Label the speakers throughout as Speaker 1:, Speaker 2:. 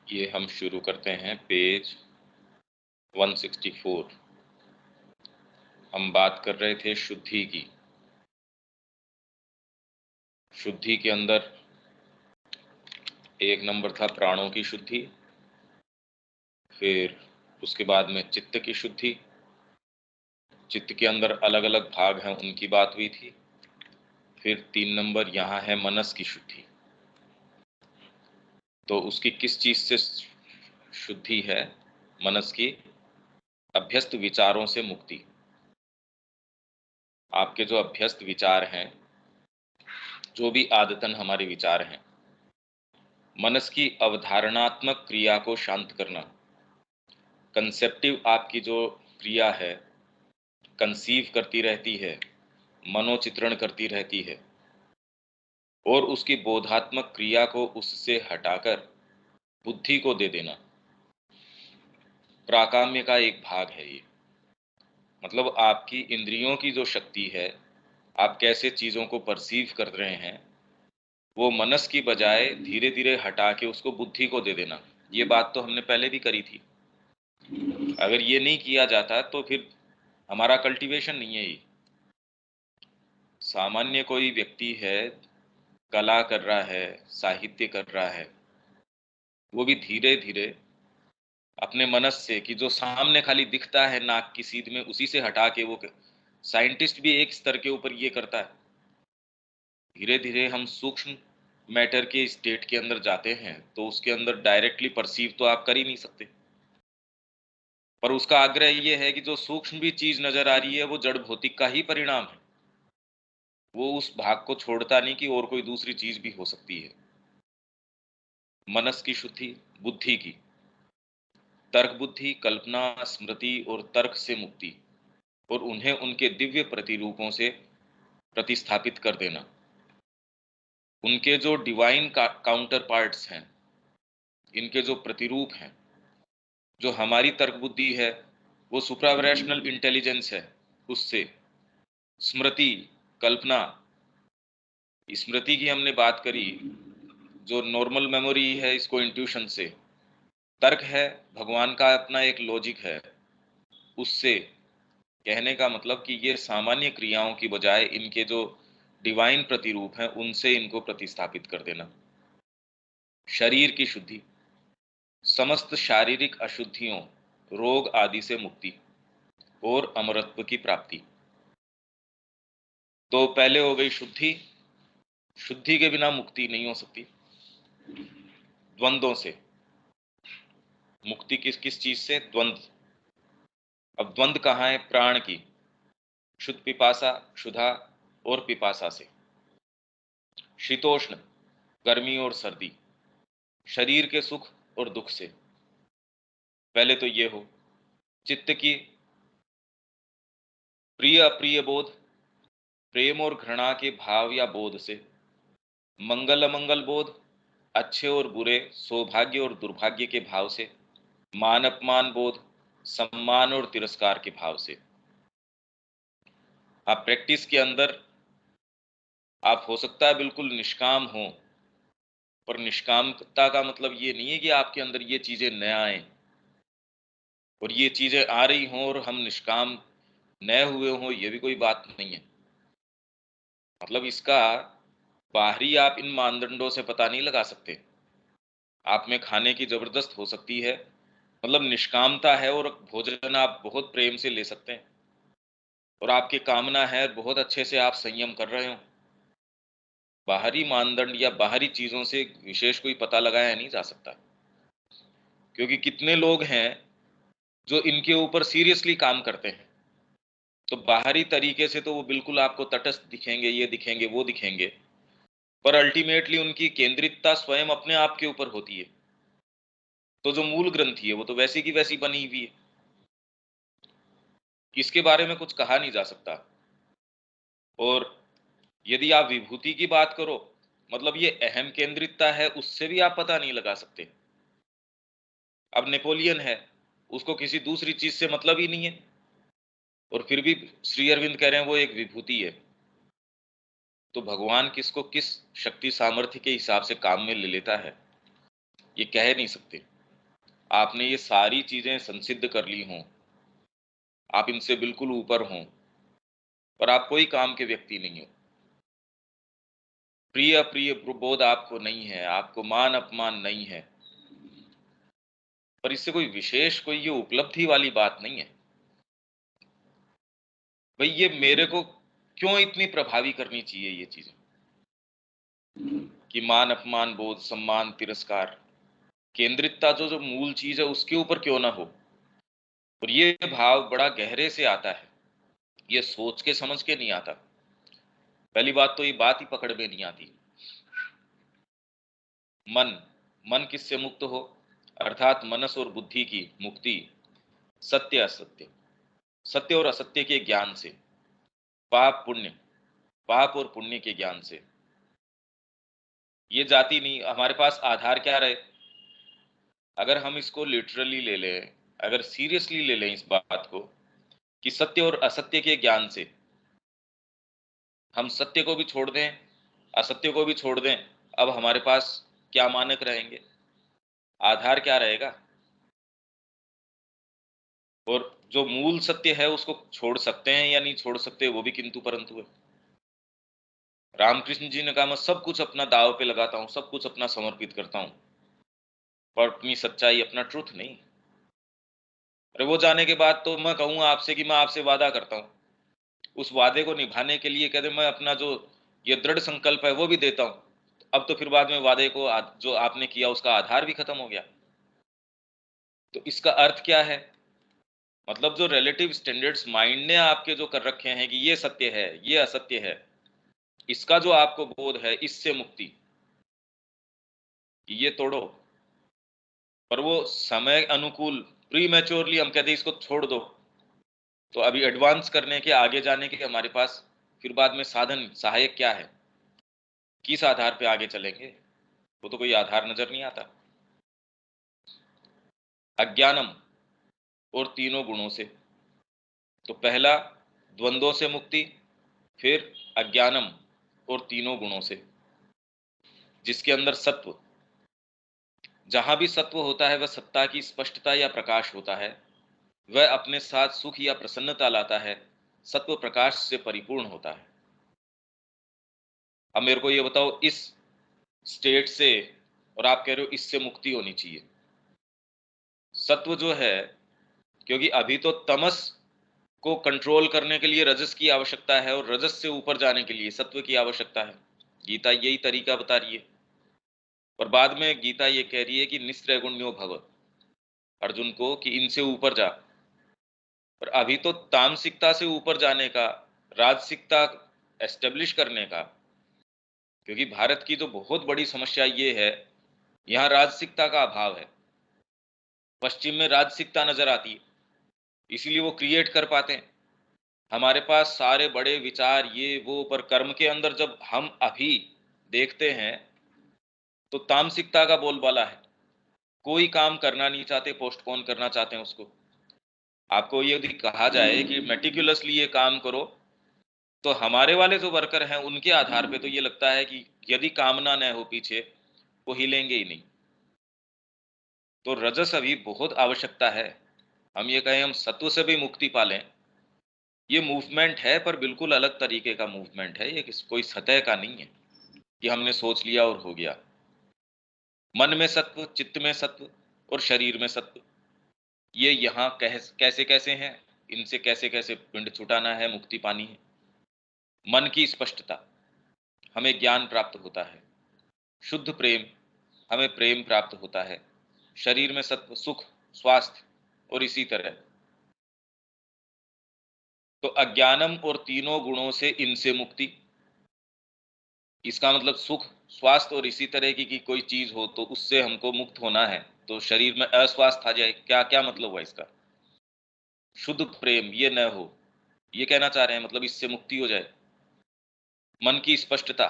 Speaker 1: ये हम शुरू करते हैं पेज 164। हम बात कर रहे थे शुद्धि की। शुद्धि के अंदर एक नंबर था प्राणों की शुद्धि, फिर उसके बाद में चित्त की शुद्धि। चित्त के अंदर अलग अलग भाग हैं, उनकी बात हुई थी। फिर 3 नंबर यहाँ है मनस की शुद्धि। तो उसकी किस चीज से शुद्धि है? मनस की अभ्यस्त विचारों से मुक्ति। आपके जो अभ्यस्त विचार हैं, जो भी आदतन हमारे विचार हैं, मनस की अवधारणात्मक क्रिया को शांत करना। कंसेप्टिव आपकी जो क्रिया है, कंसीव करती रहती है, मनोचित्रण करती रहती है, और उसकी बोधात्मक क्रिया को उससे हटाकर बुद्धि को दे देना, प्राकाम्य का एक भाग है ये। मतलब आपकी इंद्रियों की जो शक्ति है, आप कैसे चीज़ों को परसीव कर रहे हैं, वो मनस की बजाय धीरे धीरे हटा के उसको बुद्धि को दे देना। ये बात तो हमने पहले भी करी थी। अगर ये नहीं किया जाता तो फिर हमारा कल्टीवेशन नहीं है ये। सामान्य कोई व्यक्ति है, कला कर रहा है, साहित्य कर रहा है, वो भी धीरे धीरे अपने मनस से, कि जो सामने खाली दिखता है नाक की सीध में, उसी से हटा के वो साइंटिस्ट भी एक स्तर के ऊपर ये करता है। धीरे धीरे हम सूक्ष्म मैटर के स्टेट के अंदर जाते हैं, तो उसके अंदर डायरेक्टली परसीव तो आप कर ही नहीं सकते। पर उसका आग्रह ये है कि जो सूक्ष्म भी चीज नजर आ रही है, वो जड़ भौतिक का ही परिणाम है। वो उस भाग को छोड़ता नहीं कि और कोई दूसरी चीज भी हो सकती है। मनस की शुद्धि, बुद्धि की, तर्क बुद्धि, कल्पना, स्मृति और तर्क से मुक्ति, और उन्हें उनके दिव्य प्रतिरूपों से प्रतिस्थापित कर देना। उनके जो डिवाइन काउंटर पार्ट्स हैं, इनके जो प्रतिरूप हैं, जो हमारी तर्क बुद्धि है, वो सुप्रारैशनल इंटेलिजेंस है, उससे स्मृति, कल्पना, स्मृति की हमने बात करी, जो नॉर्मल मेमोरी है, इसको इंट्यूशन से। तर्क है, भगवान का अपना एक लॉजिक है, उससे। कहने का मतलब कि ये सामान्य क्रियाओं की बजाय इनके जो डिवाइन प्रतिरूप हैं, उनसे इनको प्रतिस्थापित कर देना। शरीर की शुद्धि, समस्त शारीरिक अशुद्धियों, रोग आदि से मुक्ति और अमरत्व की प्राप्ति। तो पहले हो गई शुद्धि। शुद्धि के बिना मुक्ति नहीं हो सकती। द्वंद्वों से मुक्ति, किस किस चीज से? द्वंद्व। अब द्वंद्व कहाँ है? प्राण की शुद्ध पिपासा, क्षुधा और पिपासा से। शीतोष्ण, गर्मी और सर्दी, शरीर के सुख और दुख से। पहले तो ये हो। चित्त की प्रिय अप्रिय बोध, प्रेम और घृणा के भाव या बोध से। मंगल अमंगल बोध, अच्छे और बुरे, सौभाग्य और दुर्भाग्य के भाव से। मान अपमान बोध, सम्मान और तिरस्कार के भाव से। आप प्रैक्टिस के अंदर आप हो सकता है बिल्कुल निष्काम हो, पर निष्कामता का मतलब ये नहीं है कि आपके अंदर ये चीजें न आए, और ये चीजें आ रही हों और हम निष्काम न हुए हों, ये भी कोई बात नहीं है। मतलब इसका बाहरी आप इन मानदंडों से पता नहीं लगा सकते। आप में खाने की जबरदस्त हो सकती है, मतलब निष्कामता है, और भोजन आप बहुत प्रेम से ले सकते हैं, और आपकी कामना है बहुत अच्छे से आप संयम कर रहे हो। बाहरी मानदंड या बाहरी चीजों से विशेष कोई पता लगाया नहीं जा सकता, क्योंकि कितने लोग हैं जो इनके ऊपर सीरियसली काम करते हैं। तो बाहरी तरीके से तो वो बिल्कुल आपको तटस्थ दिखेंगे, ये दिखेंगे, वो दिखेंगे, पर अल्टीमेटली उनकी केंद्रितता स्वयं अपने आप के ऊपर होती है। तो जो मूल ग्रंथि है वो तो वैसी की वैसी बनी हुई है, इसके बारे में कुछ कहा नहीं जा सकता। और यदि आप विभूति की बात करो, मतलब ये अहम केंद्रितता है, उससे भी आप पता नहीं लगा सकते। अब नेपोलियन है, उसको किसी दूसरी चीज से मतलब ही नहीं है, और फिर भी श्री अरविंद कह रहे हैं वो एक विभूति है। तो भगवान किसको किस शक्ति सामर्थ्य के हिसाब से काम में ले लेता है, ये कह नहीं सकते। आपने ये सारी चीजें संसिद्ध कर ली हों, आप इनसे बिल्कुल ऊपर हों, पर आप कोई काम के व्यक्ति नहीं हो। प्रिय अप्रिय बोध आपको नहीं है, आपको मान अपमान नहीं है, पर इससे कोई विशेष कोई ये उपलब्धि वाली बात नहीं है। भाई ये मेरे को क्यों इतनी प्रभावी करनी चाहिए ये चीजें, कि मान अपमान बोध, सम्मान, तिरस्कार, केंद्रितता जो जो मूल चीज है उसके ऊपर क्यों ना हो। और ये भाव बड़ा गहरे से आता है, ये सोच के समझ के नहीं आता। पहली बात तो ये बात ही पकड़ में नहीं आती। मन, मन किससे मुक्त हो, अर्थात मनस और बुद्धि की मुक्ति सत्य असत्य, सत्य और असत्य के ज्ञान से, पाप पुण्य, पाप और पुण्य के ज्ञान से। ये जाति नहीं, हमारे पास आधार क्या रहे। अगर हम इसको लिटरली ले लें, अगर सीरियसली ले लें इस बात को, कि सत्य और असत्य के ज्ञान से हम सत्य को भी छोड़ दें, असत्य को भी छोड़ दें, अब हमारे पास क्या मानक रहेंगे, आधार क्या रहेगा। और जो मूल सत्य है उसको छोड़ सकते हैं या नहीं छोड़ सकते, वो भी किंतु परंतु है। रामकृष्ण जी ने कहा, मैं सब कुछ अपना दाव पे लगाता हूँ, सब कुछ अपना समर्पित करता हूँ, पर अपनी सच्चाई, अपना ट्रुथ नहीं। अरे वो जाने के बाद तो मैं कहूँगा आपसे कि मैं आपसे वादा करता हूँ, उस वादे को निभाने के लिए कहते मैं अपना जो ये दृढ़ संकल्प है वो भी देता हूँ। अब तो फिर बाद में वादे को जो आपने किया उसका आधार भी खत्म हो गया। तो इसका अर्थ क्या है, मतलब जो रिलेटिव स्टैंडर्ड्स माइंड ने आपके जो कर रखे हैं कि ये सत्य है, ये असत्य है, इसका जो आपको बोध है, इससे मुक्ति, ये तोड़ो। पर वो समय अनुकूल, प्री मैच्योरली हम कहते हैं इसको छोड़ दो, तो अभी एडवांस करने के, आगे जाने के हमारे पास फिर बाद में साधन सहायक क्या है, किस आधार पे आगे चलेंगे, वो तो कोई आधार नजर नहीं आता। अज्ञानम और तीनों गुणों से, तो पहला द्वंद्वों से मुक्ति, फिर अज्ञानम और तीनों गुणों से, जिसके अंदर सत्व, जहां भी सत्व होता है वह सत्ता की स्पष्टता या प्रकाश होता है, वह अपने साथ सुख या प्रसन्नता लाता है, सत्व प्रकाश से परिपूर्ण होता है। अब मेरे को ये बताओ, इस स्टेट से, और आप कह रहे हो इससे मुक्ति होनी चाहिए, सत्व जो है, क्योंकि अभी तो तमस को कंट्रोल करने के लिए रजस की आवश्यकता है, और रजस से ऊपर जाने के लिए सत्व की आवश्यकता है। गीता यही तरीका बता रही है। और बाद में गीता ये कह रही है कि निस्त्रैगुण्यो भव, अर्जुन को कि इनसे ऊपर जा। पर अभी तो तामसिकता से ऊपर जाने का, राजसिकता एस्टेब्लिश करने का, क्योंकि भारत की जो बहुत बड़ी समस्या ये है, यहाँ राजसिकता का अभाव है। पश्चिम में राजसिकता नजर आती है, इसीलिए वो क्रिएट कर पाते हैं। हमारे पास सारे बड़े विचार ये वो, पर कर्म के अंदर जब हम अभी देखते हैं तो तामसिकता का बोलबाला है। कोई काम करना नहीं चाहते, पोस्टपोन करना चाहते हैं उसको। आपको ये यदि कहा जाए कि मेटिकुलसली ये काम करो, तो हमारे वाले जो वर्कर हैं उनके आधार पे तो ये लगता है कि यदि कामना न हो पीछे, वो हिलेंगे ही नहीं। तो रजस अभी बहुत आवश्यकता है। हम ये कहें हम सत्व से भी मुक्ति पालें, ये मूवमेंट है, पर बिल्कुल अलग तरीके का मूवमेंट है। ये कोई सतह का नहीं है कि हमने सोच लिया और हो गया। मन में सत्व, चित्त में सत्व और शरीर में सत्व, ये यहाँ कैसे कैसे हैं, इनसे कैसे कैसे पिंड छुटाना है, मुक्ति पानी है। मन की स्पष्टता, हमें ज्ञान प्राप्त होता है। शुद्ध प्रेम, हमें प्रेम प्राप्त होता है। शरीर में सत्व, सुख, स्वास्थ्य, और इसी तरह। तो अज्ञानम और तीनों गुणों से, इनसे मुक्ति, इसका मतलब सुख, स्वास्थ्य और इसी तरह की कोई चीज हो तो उससे हमको मुक्त होना है, तो शरीर में अस्वास्थ्य आ जाए, क्या क्या मतलब हुआ इसका। शुद्ध प्रेम ये न हो, ये कहना चाह रहे हैं, मतलब इससे मुक्ति हो जाए। मन की स्पष्टता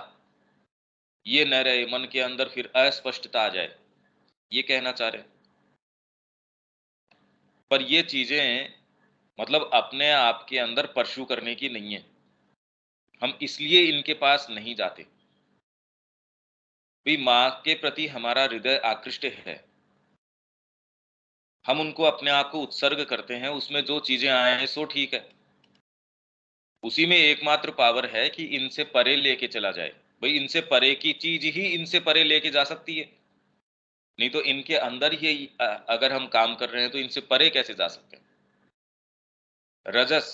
Speaker 1: ये न रहे, मन के अंदर फिर अस्पष्टता आ जाए, ये कहना चाह रहे हैं। पर ये चीजें मतलब अपने आप के अंदर परस्यू करने की नहीं है, हम इसलिए इनके पास नहीं जाते। भाई माँ के प्रति हमारा हृदय आकृष्ट है, हम उनको अपने आप को उत्सर्ग करते हैं, उसमें जो चीजें आए सो ठीक है। उसी में एकमात्र पावर है कि इनसे परे लेके चला जाए। भाई इनसे परे की चीज ही इनसे परे लेके जा सकती है, नहीं तो इनके अंदर ही अगर हम काम कर रहे हैं तो इनसे परे कैसे जा सकते हैं। रजस,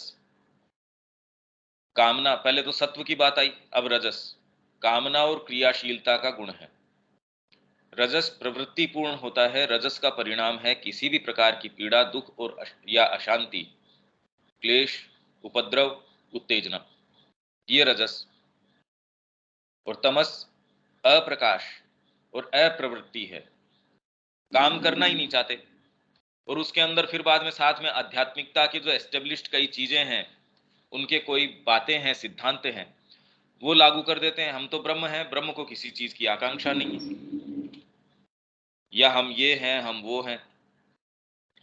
Speaker 1: कामना, पहले तो सत्व की बात आई, अब रजस, कामना और क्रियाशीलता का गुण है। रजस प्रवृत्ति पूर्ण होता है, रजस का परिणाम है किसी भी प्रकार की पीड़ा, दुख और या अशांति, क्लेश, उपद्रव, उत्तेजना, ये रजस। और तमस अप्रकाश और अप्रवृत्ति है, काम करना ही नहीं चाहते। और उसके अंदर फिर बाद में साथ में आध्यात्मिकता की जो एस्टेब्लिश्ड कई चीजें हैं, उनके कोई बातें हैं, सिद्धांत हैं, वो लागू कर देते हैं। हम तो ब्रह्म हैं, ब्रह्म को किसी चीज की आकांक्षा नहीं है, या हम ये हैं, हम वो हैं,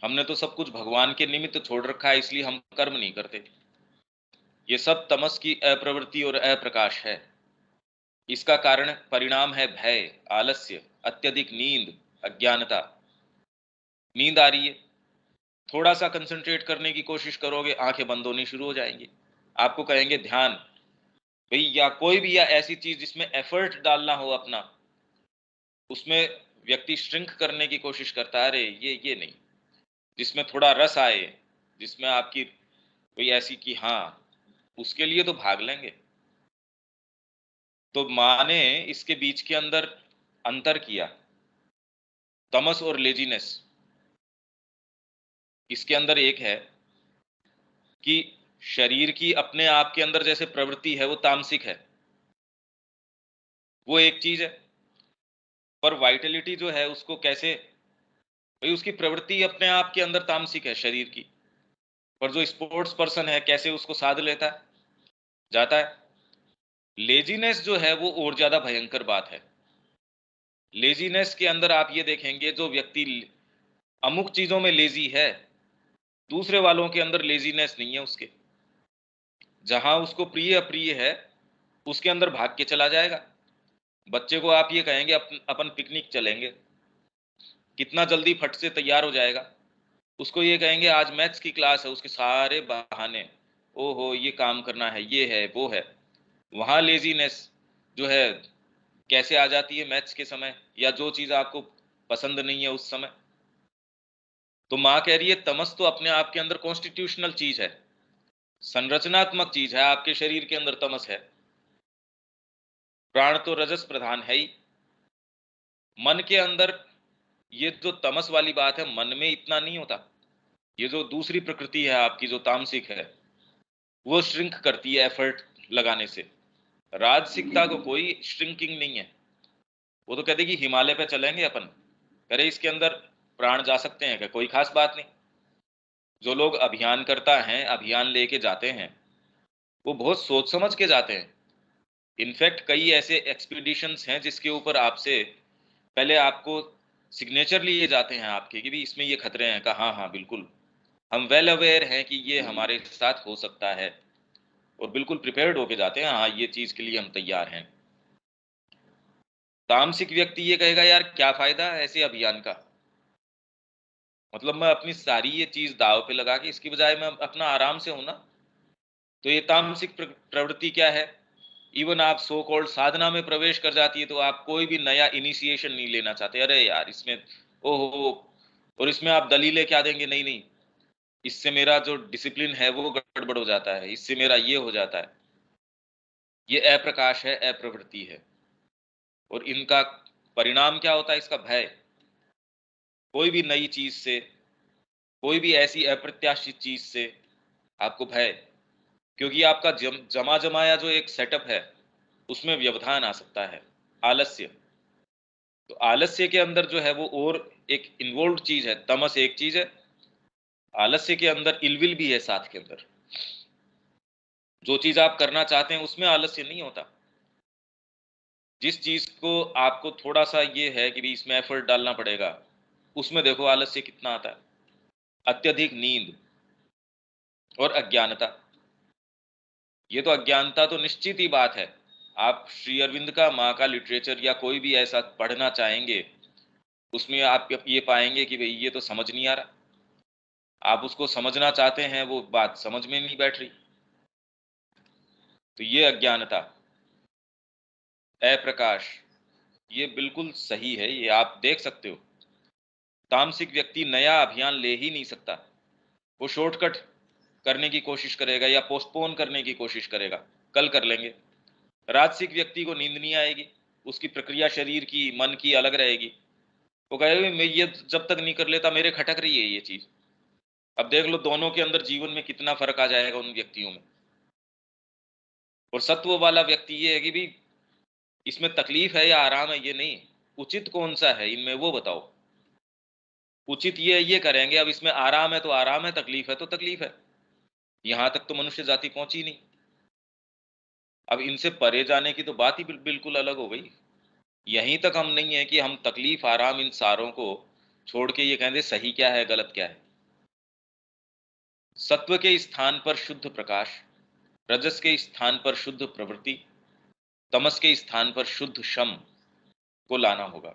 Speaker 1: हमने तो सब कुछ भगवान के निमित्त छोड़ रखा है, इसलिए हम कर्म नहीं करते। ये सब तमस की अप्रवृत्ति और अप्रकाश है। इसका कारण परिणाम है भय, आलस्य, अत्यधिक नींद, अज्ञानता। नींद आ रही है, थोड़ा सा कंसंट्रेट करने की कोशिश करोगे, आंखें बंद होनी शुरू हो जाएंगी। आपको कहेंगे ध्यान, भाई या कोई भी या ऐसी चीज जिसमें एफर्ट डालना हो अपना, उसमें व्यक्ति श्रिंक करने की कोशिश करता है, अरे ये नहीं। जिसमें थोड़ा रस आए, जिसमें आपकी कोई ऐसी कि हाँ, उसके लिए तो भाग लेंगे। तो माँ ने इसके बीच के अंदर अंतर किया, तमस और लेजीनेस। इसके अंदर एक है कि शरीर की अपने आप के अंदर जैसे प्रवृत्ति है वो तामसिक है, वो एक चीज है। पर वाइटलिटी जो है उसको कैसे, भाई उसकी प्रवृत्ति अपने आप के अंदर तामसिक है शरीर की, पर जो स्पोर्ट्स पर्सन है कैसे उसको साध लेता है, जाता है। लेजीनेस जो है वो और ज्यादा भयंकर बात है। लेजीनेस के अंदर आप ये देखेंगे, जो व्यक्ति अमुक चीजों में लेजी है, दूसरे वालों के अंदर लेजीनेस नहीं है उसके। जहां उसको प्रिय अप्रिय है, उसके अंदर भाग के चला जाएगा। बच्चे को आप ये कहेंगे अपन पिकनिक चलेंगे, कितना जल्दी फट से तैयार हो जाएगा। उसको ये कहेंगे आज मैथ्स की क्लास है, उसके सारे बहाने, ओहो ये काम करना है, ये है वो है। वहां लेजीनेस जो है कैसे आ जाती है मैथ्स के समय, या जो चीज आपको पसंद नहीं है उस समय। तो माँ कह रही है तमस तो अपने आप के अंदर कॉन्स्टिट्यूशनल चीज है, संरचनात्मक चीज है। आपके शरीर के अंदर तमस है, प्राण तो रजस प्रधान है ही। मन के अंदर ये जो तमस वाली बात है, मन में इतना नहीं होता। ये जो दूसरी प्रकृति है आपकी जो तामसिक है, वो श्रिंक करती है एफर्ट लगाने से। राजसिकता को कोई श्रिंकिंग नहीं है। वो तो कहते कि हिमालय पे चलेंगे अपन, करे इसके अंदर प्राण जा सकते हैं क्या, कोई खास बात नहीं। जो लोग अभियान करता हैं, अभियान लेके जाते हैं, वो बहुत सोच समझ के जाते हैं। इनफैक्ट कई ऐसे एक्सपीडिशंस हैं जिसके ऊपर आपसे पहले आपको सिग्नेचर लिए जाते हैं आपके, कि भी इसमें ये खतरे हैं। कहा हाँ हाँ बिल्कुल, हम वेल अवेयर हैं कि ये हमारे साथ हो सकता है, और बिल्कुल प्रिपेयर्ड होके जाते हैं, हाँ ये चीज के लिए हम तैयार हैं। तामसिक व्यक्ति ये कहेगा यार क्या फायदा है ऐसे अभियान का, मतलब मैं अपनी सारी ये चीज दाव पे लगा के इसकी बजाय मैं अपना आराम से हूं ना। तो ये तामसिक प्रवृत्ति क्या है, इवन आप सो कॉल्ड साधना में प्रवेश कर जाती है तो आप कोई भी नया इनिशिएशन नहीं लेना चाहते, अरे यार इसमें ओहो, और इसमें आप दलीलें क्या देंगे, नहीं नहीं इससे मेरा जो डिसिप्लिन है वो गड़बड़ हो जाता है, इससे मेरा ये हो जाता है। ये अप्रकाश है, अप्रवृत्ति है। और इनका परिणाम क्या होता है, इसका भय। कोई भी नई चीज से, कोई भी ऐसी अप्रत्याशित चीज से आपको भय, क्योंकि आपका जमा जमाया जो एक सेटअप है उसमें व्यवधान आ सकता है। आलस्य, तो आलस्य के अंदर जो है वो और एक इन्वॉल्व चीज है। तमस एक चीज है, आलस्य के अंदर इलविल भी है साथ के अंदर। जो चीज आप करना चाहते हैं उसमें आलस्य नहीं होता। जिस चीज को आपको थोड़ा सा ये है कि भी इसमें एफर्ट डालना पड़ेगा, उसमें देखो आलस्य कितना आता है। अत्यधिक नींद और अज्ञानता, ये तो अज्ञानता तो निश्चित ही बात है। आप श्री अरविंद का, माँ का लिटरेचर या कोई भी ऐसा पढ़ना चाहेंगे, उसमें आप ये पाएंगे कि भाई ये तो समझ नहीं आ रहा। आप उसको समझना चाहते हैं, वो बात समझ में नहीं बैठ रही। तो ये अज्ञानता, अप्रकाश, ये बिल्कुल सही है, ये आप देख सकते हो। तामसिक व्यक्ति नया अभियान ले ही नहीं सकता, वो शॉर्टकट करने की कोशिश करेगा या पोस्टपोन करने की कोशिश करेगा, कल कर लेंगे। राजसिक व्यक्ति को नींद नहीं आएगी, उसकी प्रक्रिया शरीर की, मन की अलग रहेगी। वो कहेगा मैं ये जब तक नहीं कर लेता मेरे खटक रही है ये चीज। अब देख लो दोनों के अंदर जीवन में कितना फर्क आ जाएगा उन व्यक्तियों में। और सत्व वाला व्यक्ति ये है कि भी इसमें तकलीफ है या आराम है, ये नहीं, उचित कौन सा है इनमें वो बताओ। उचित ये करेंगे, अब इसमें आराम है तो आराम है, तकलीफ है तो तकलीफ है। यहां तक तो मनुष्य जाति पहुंची नहीं। अब इनसे परे जाने की तो बात ही बिल्कुल अलग हो गई। यहीं तक हम नहीं है कि हम तकलीफ आराम इन सारों को छोड़ के ये कहें सही क्या है गलत क्या है। सत्व के स्थान पर शुद्ध प्रकाश, रजस के स्थान पर शुद्ध प्रवृत्ति, तमस के स्थान पर शुद्ध शम को लाना होगा।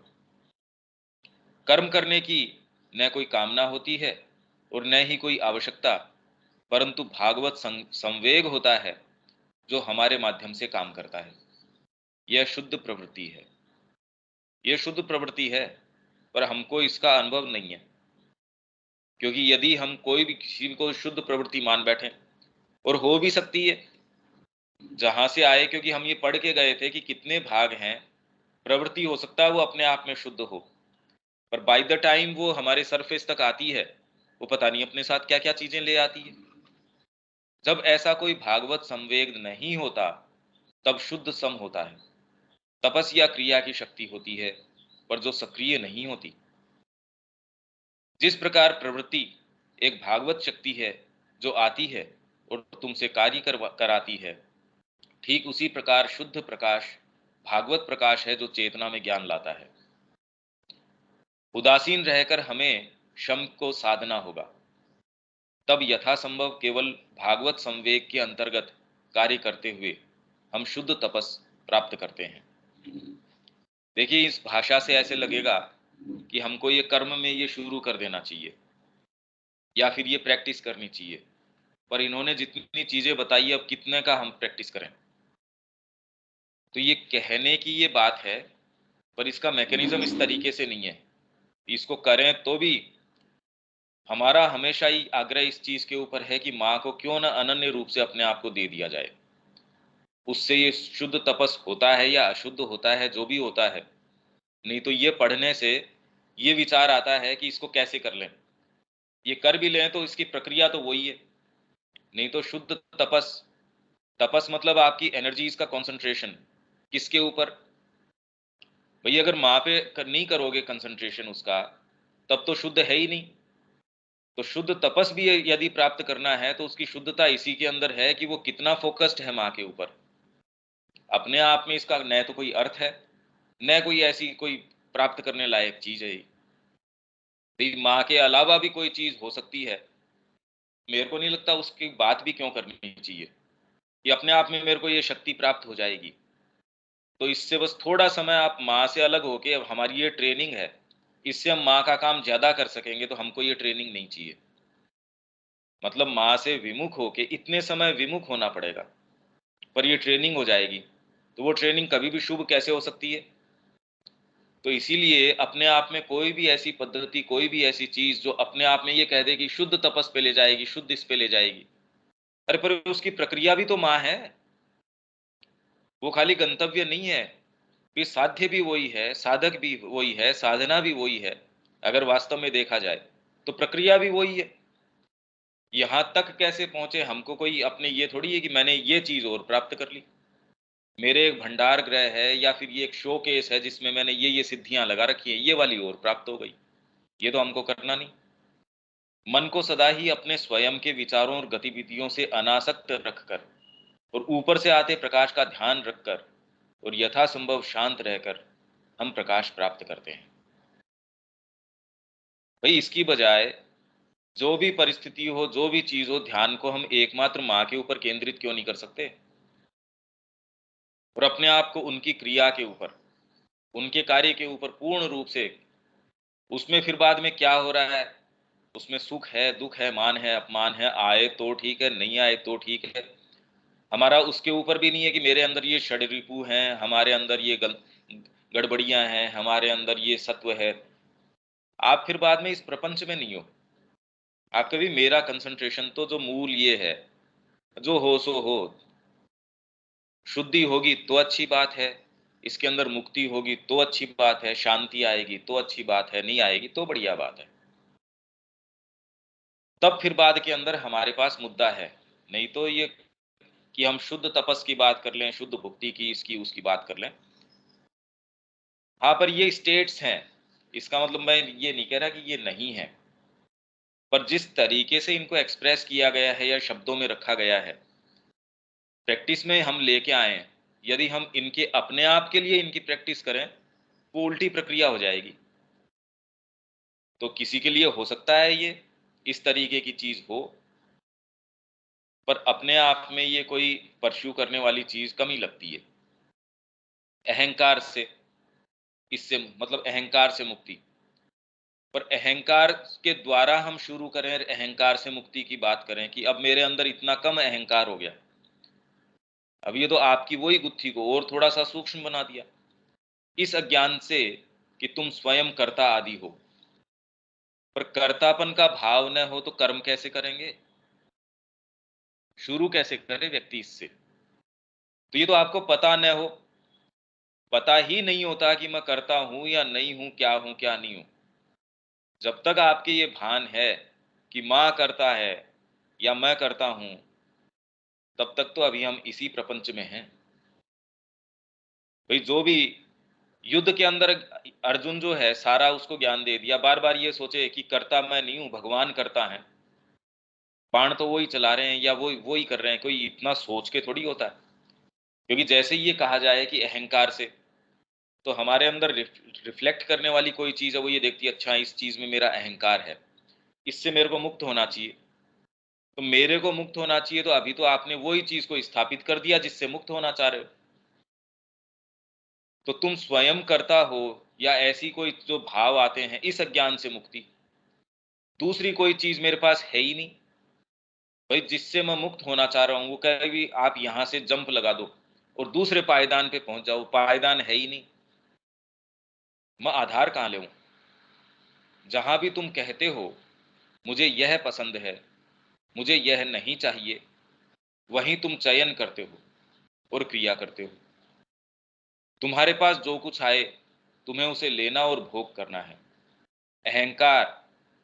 Speaker 1: कर्म करने की न कोई कामना होती है और न ही कोई आवश्यकता, परंतु भागवत संवेग होता है जो हमारे माध्यम से काम करता है। यह शुद्ध प्रवृत्ति है, यह शुद्ध प्रवृत्ति है, पर हमको इसका अनुभव नहीं है। क्योंकि यदि हम कोई भी किसी को शुद्ध प्रवृत्ति मान बैठे, और हो भी सकती है जहां से आए, क्योंकि हम ये पढ़ के गए थे कि कितने भाग हैं, प्रवृत्ति हो सकता है वो अपने आप में शुद्ध हो, पर बाय द टाइम वो हमारे सरफेस तक आती है, वो पता नहीं अपने साथ क्या क्या चीजें ले आती है। जब ऐसा कोई भागवत संवेग नहीं होता, तब शुद्ध सम होता है। तपस या क्रिया की शक्ति होती है, पर जो सक्रिय नहीं होती। जिस प्रकार प्रवृत्ति एक भागवत शक्ति है जो आती है और तुमसे कार्य कराती है, ठीक उसी प्रकार शुद्ध प्रकाश भागवत प्रकाश है जो चेतना में ज्ञान लाता है। उदासीन रहकर हमें शम को साधना होगा, तब यथासंभव केवल भागवत संवेग के अंतर्गत कार्य करते हुए हम शुद्ध तपस प्राप्त करते हैं। देखिए इस भाषा से ऐसे लगेगा कि हमको ये कर्म में ये शुरू कर देना चाहिए या फिर ये प्रैक्टिस करनी चाहिए, पर इन्होंने जितनी चीजें बताई अब कितने का हम प्रैक्टिस करें। तो ये कहने की ये बात है, पर इसका मैकेनिज्म इस तरीके से नहीं है। इसको करें तो भी हमारा हमेशा ही आग्रह इस चीज के ऊपर है कि माँ को क्यों ना अनन्य रूप से अपने आप को दे दिया जाए। उससे ये शुद्ध तपस होता है या अशुद्ध होता है, जो भी होता है, नहीं तो ये पढ़ने से ये विचार आता है कि इसको कैसे कर लें। ये कर भी लें तो इसकी प्रक्रिया तो वही है। नहीं तो शुद्ध तपस, तपस मतलब आपकी एनर्जीज का कंसंट्रेशन किसके ऊपर। भई अगर माँ पे नहीं करोगे कंसंट्रेशन उसका, तब तो शुद्ध है ही नहीं। तो शुद्ध तपस भी यदि प्राप्त करना है तो उसकी शुद्धता इसी के अंदर है कि वो कितना फोकस्ड है माँ के ऊपर। अपने आप में इसका न तो कोई अर्थ है, न कोई ऐसी कोई प्राप्त करने लायक चीज है। भाई माँ के अलावा भी कोई चीज हो सकती है, मेरे को नहीं लगता उसकी बात भी क्यों करनी चाहिए। ये अपने आप में मेरे को ये शक्ति प्राप्त हो जाएगी। तो इससे बस थोड़ा समय आप माँ से अलग होके, अब हमारी ये ट्रेनिंग है, इससे हम माँ का काम ज्यादा कर सकेंगे, तो हमको ये ट्रेनिंग नहीं चाहिए। मतलब माँ से विमुख होके इतने समय विमुख होना पड़ेगा, पर ये ट्रेनिंग हो जाएगी। तो वो ट्रेनिंग कभी भी शुभ कैसे हो सकती है। तो इसीलिए अपने आप में कोई भी ऐसी पद्धति, कोई भी ऐसी चीज जो अपने आप में ये कह दे कि शुद्ध तपस पे ले जाएगी, शुद्ध इस पे ले जाएगी, अरे पर उसकी प्रक्रिया भी तो माँ है। वो खाली गंतव्य नहीं है, ये साध्य भी वही है, साधक भी वही है, साधना भी वही है। अगर वास्तव में देखा जाए तो प्रक्रिया भी वही है। यहां तक कैसे पहुंचे हमको कोई अपने ये थोड़ी है कि मैंने ये चीज और प्राप्त कर ली, मेरे एक भंडार ग्रह है या फिर ये एक शो केस है जिसमें मैंने ये सिद्धियां लगा रखी है, ये वाली और प्राप्त हो गई। ये तो हमको करना नहीं। मन को सदा ही अपने स्वयं के विचारों और गतिविधियों से अनासक्त रखकर और ऊपर से आते प्रकाश का ध्यान रखकर और यथासंभव शांत रहकर हम प्रकाश प्राप्त करते हैं। भाई इसकी बजाय जो भी परिस्थिति हो, जो भी चीज हो, ध्यान को हम एकमात्र माँ के ऊपर केंद्रित क्यों नहीं कर सकते, और अपने आप को उनकी क्रिया के ऊपर, उनके कार्य के ऊपर पूर्ण रूप से, उसमें फिर बाद में क्या हो रहा है उसमें सुख है, दुख है, मान है, अपमान है, आए तो ठीक है, नहीं आए तो ठीक है। हमारा उसके ऊपर भी नहीं है कि मेरे अंदर ये षड्रिपु हैं, हमारे अंदर ये गड़बड़ियां हैं, हमारे अंदर ये सत्व है। आप फिर बाद में इस प्रपंच में नहीं हो। आप कभी मेरा कंसंट्रेशन तो जो मूल ये है, जो हो सो हो। शुद्धि होगी तो अच्छी बात है, इसके अंदर मुक्ति होगी तो अच्छी बात है, शांति आएगी तो अच्छी बात है, नहीं आएगी तो बढ़िया बात है। तब फिर बाद के अंदर हमारे पास मुद्दा है। नहीं तो ये कि हम शुद्ध तपस की बात कर लें, शुद्ध भक्ति की, इसकी उसकी बात कर लें। हाँ, पर ये स्टेट्स हैं। इसका मतलब मैं ये नहीं कह रहा कि ये नहीं है, पर जिस तरीके से इनको एक्सप्रेस किया गया है या शब्दों में रखा गया है, प्रैक्टिस में हम लेके आए हैं, यदि हम इनके अपने आप के लिए इनकी प्रैक्टिस करें, वो उल्टी प्रक्रिया हो जाएगी। तो किसी के लिए हो सकता है ये इस तरीके की चीज हो, पर अपने आप में ये कोई परस्यू करने वाली चीज कम ही लगती है। अहंकार से, इससे मतलब अहंकार से मुक्ति। पर अहंकार के द्वारा हम शुरू करें, अहंकार से मुक्ति की बात करें कि अब मेरे अंदर इतना कम अहंकार हो गया, अब ये तो आपकी वही गुत्थी को और थोड़ा सा सूक्ष्म बना दिया, इस अज्ञान से कि तुम स्वयं कर्ता आदि हो। पर कर्तापन का भाव न हो तो कर्म कैसे करेंगे, शुरू कैसे करे व्यक्ति इससे। तो ये तो आपको पता न हो, पता ही नहीं होता कि मैं करता हूं या नहीं हूं क्या नहीं हूं। जब तक आपके ये भान है कि माँ करता है या मैं करता हूं, तब तक तो अभी हम इसी प्रपंच में हैं। भाई जो भी युद्ध के अंदर अर्जुन जो है सारा उसको ज्ञान दे दिया, बार बार ये सोचे कि करता मैं नहीं हूं, भगवान करता है, बाण तो वही चला रहे हैं या वो ही कर रहे हैं, कोई इतना सोच के थोड़ी होता है। क्योंकि जैसे ही ये कहा जाए कि अहंकार से, तो हमारे अंदर रिफ्लेक्ट करने वाली कोई चीज है, वो ये देखती है अच्छा इस चीज में मेरा अहंकार है, इससे मेरे को मुक्त होना चाहिए। तो मेरे को मुक्त होना चाहिए, तो अभी तो आपने वही चीज को स्थापित कर दिया जिससे मुक्त होना चाह रहे हो। तो तुम स्वयं करता हो या ऐसी कोई जो भाव आते हैं, इस अज्ञान से मुक्ति। दूसरी कोई चीज मेरे पास है ही नहीं भाई जिससे मैं मुक्त होना चाह रहा हूं। वो कहे भी आप यहां से जंप लगा दो और दूसरे पायदान पे पहुंच जाओ, पायदान है ही नहीं। मैं आधार कहां ले? जहां भी तुम कहते हो मुझे यह पसंद है, मुझे यह नहीं चाहिए, वहीं तुम चयन करते हो और क्रिया करते हो। तुम्हारे पास जो कुछ आए तुम्हें उसे लेना और भोग करना है। अहंकार